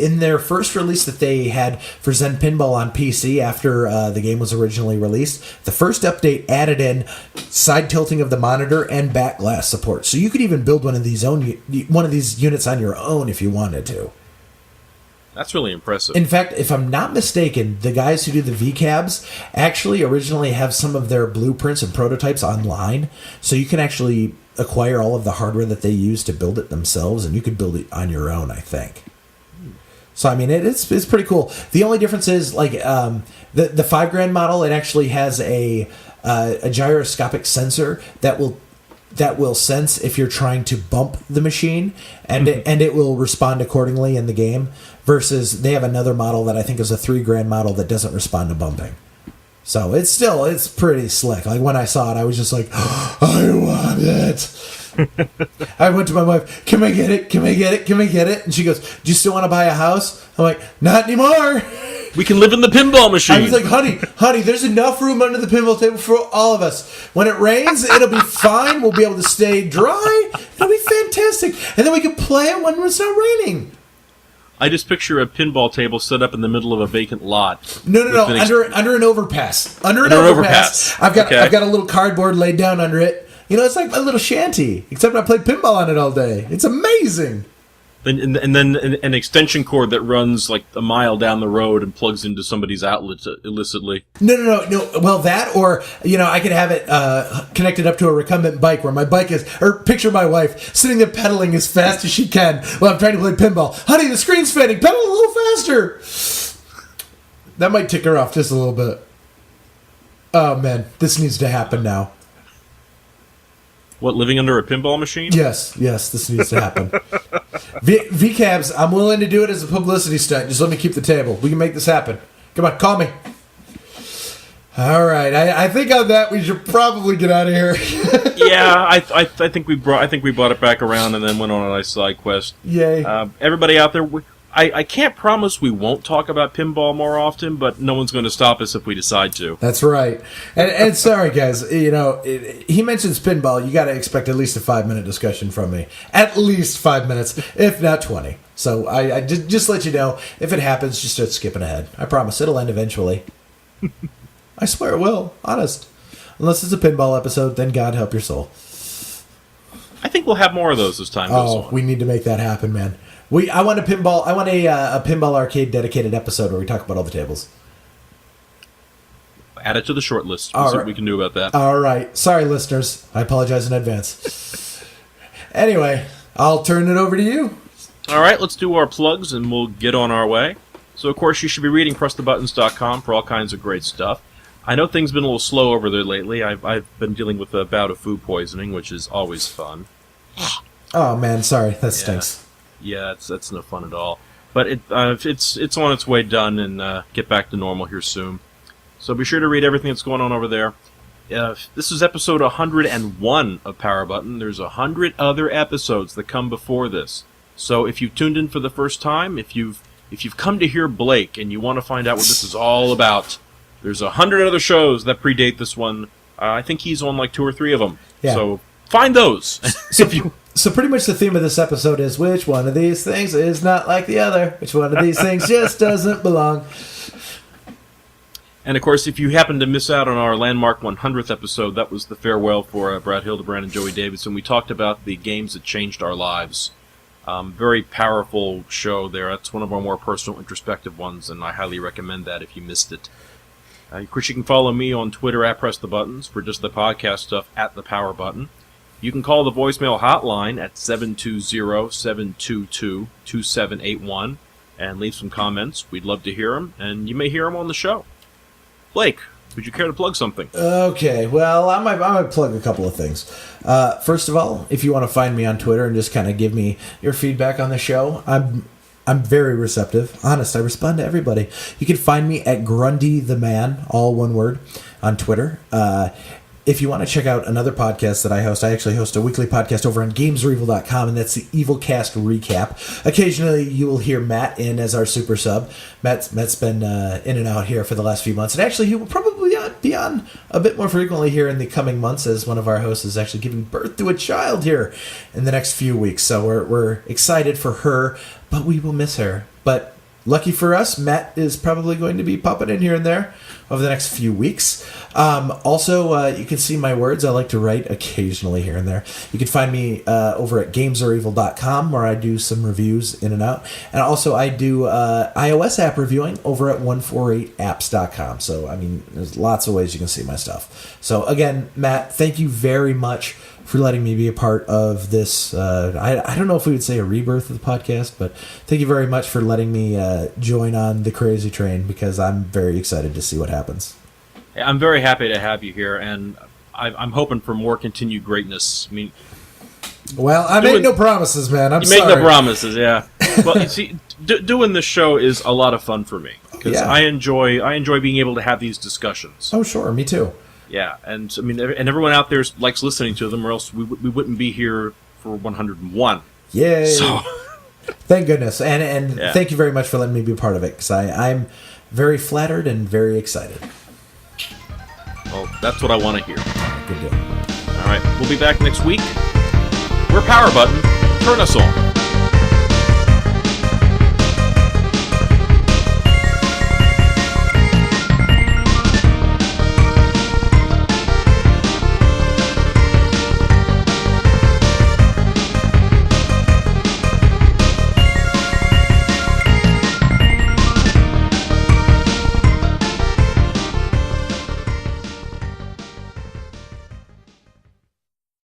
in their first release that they had for Zen Pinball on PC after the game was originally released, the first update added in side tilting of the monitor and back glass support. So you could even build one of these units on your own if you wanted to. That's really impressive. In fact, if I'm not mistaken, the guys who do the V-Cabs actually originally have some of their blueprints and prototypes online, so you can actually acquire all of the hardware that they use to build it themselves, and you could build it on your own, I think. So, I mean, it's pretty cool. The only difference is, the $5,000 model, it actually has a gyroscopic sensor that will sense if you're trying to bump the machine, and it will respond accordingly in the game. Versus they have another model that I think is a $3,000 model that doesn't respond to bumping. So it's pretty slick. Like when I saw it, I was just like, oh, I want it. I went to my wife, can I get it? Can I get it? Can I get it? And she goes, do you still want to buy a house? I'm like, not anymore. We can live in the pinball machine. I was like, honey, there's enough room under the pinball table for all of us. When it rains, it'll be fine. We'll be able to stay dry. It'll be fantastic. And then we can play it when it's not raining. I just picture a pinball table set up in the middle of a vacant lot. No, under an overpass. Under an overpass. I've got a little cardboard laid down under it. It's like my little shanty, except I play pinball on it all day. It's amazing. And then an extension cord that runs like a mile down the road and plugs into somebody's outlet illicitly. No. Well, that or I could have it connected up to a recumbent bike where my bike is, or picture my wife sitting there pedaling as fast as she can while I'm trying to play pinball. Honey, the screen's fading. Pedal a little faster. That might tick her off just a little bit. Oh man, this needs to happen now. What, living under a pinball machine? Yes, this needs to happen. VCabs, I'm willing to do it as a publicity stunt. Just let me keep the table. We can make this happen. Come on, call me. All right, I think on that we should probably get out of here. Yeah, I think we brought it back around and then went on a nice side quest. Yay! Everybody out there, I can't promise we won't talk about pinball more often, but no one's going to stop us if we decide to. That's right. And sorry, guys. You know, he mentions pinball. You got to expect at least a 5-minute discussion from me. At least 5 minutes, if not 20. So I just let you know, if it happens, just start skipping ahead. I promise it'll end eventually. I swear it will. Honest. Unless it's a pinball episode, then God help your soul. I think we'll have more of those as time goes on. We need to make that happen, man. I want a pinball arcade dedicated episode where we talk about all the tables. Add it to the short list. We'll see what we can do about that. All right. Sorry, listeners. I apologize in advance. Anyway, I'll turn it over to you. All right, let's do our plugs and we'll get on our way. So, of course, you should be reading PressTheButtons.com for all kinds of great stuff. I know things have been a little slow over there lately. I've been dealing with a bout of food poisoning, which is always fun. Oh, man, sorry. That stinks. Yeah, that's no fun at all. But it's on its way done and get back to normal here soon. So be sure to read everything that's going on over there. This is episode 101 of Power Button. There's 100 other episodes that come before this. So if you've tuned in for the first time, if you've come to hear Blake and you want to find out what this is all about, there's 100 other shows that predate this one. I think he's on like 2 or 3 of them. Yeah. So find those. So pretty much the theme of this episode is, which one of these things is not like the other? Which one of these things just doesn't belong? And, of course, if you happen to miss out on our landmark 100th episode, that was the farewell for Brad Hildebrand and Joey Davidson. We talked about the games that changed our lives. Very powerful show there. That's one of our more personal, introspective ones, and I highly recommend that if you missed it. Of course, you can follow me on Twitter at PressTheButtons for just the podcast stuff at the Power Button. You can call the voicemail hotline at 720-722-2781 and leave some comments. We'd love to hear them, and you may hear them on the show. Blake, would you care to plug something? Okay, well, I might plug a couple of things. First of all, if you want to find me on Twitter and just kind of give me your feedback on the show, I'm very receptive. Honest, I respond to everybody. You can find me at Grundy the Man, all one word, on Twitter. If you want to check out another podcast that I actually host a weekly podcast over on GamesAreEvil.com, and that's the EvilCast Recap. Occasionally, you will hear Matt in as our super sub. Matt's been in and out here for the last few months, and actually, he will probably be on a bit more frequently here in the coming months, as one of our hosts is actually giving birth to a child here in the next few weeks. So we're excited for her, but we will miss her. But lucky for us, Matt is probably going to be popping in here and there over the next few weeks. Also, you can see my words. I like to write occasionally here and there. You can find me over at GamesAreEvil.com, where I do some reviews in and out. And also, I do iOS app reviewing over at 148apps.com. So, I mean, there's lots of ways you can see my stuff. So, again, Matt, thank you very much for letting me be a part of this. I don't know if we would say a rebirth of the podcast, but thank you very much for letting me join on the crazy train, because I'm very excited to see what happens. I'm very happy to have you here, and I'm hoping for more continued greatness. I mean, well, I make no promises, man. You make no promises, yeah. Well, you see, doing this show is a lot of fun for me, because I enjoy being able to have these discussions. Oh, sure, me too. Yeah, and I mean, and everyone out there likes listening to them, or else we wouldn't be here for 101. Yay! So, thank goodness, and thank you very much for letting me be a part of it, because I'm very flattered and very excited. Well, that's what I want to hear. Good deal. All right, we'll be back next week. We're Power Button. Turn us on.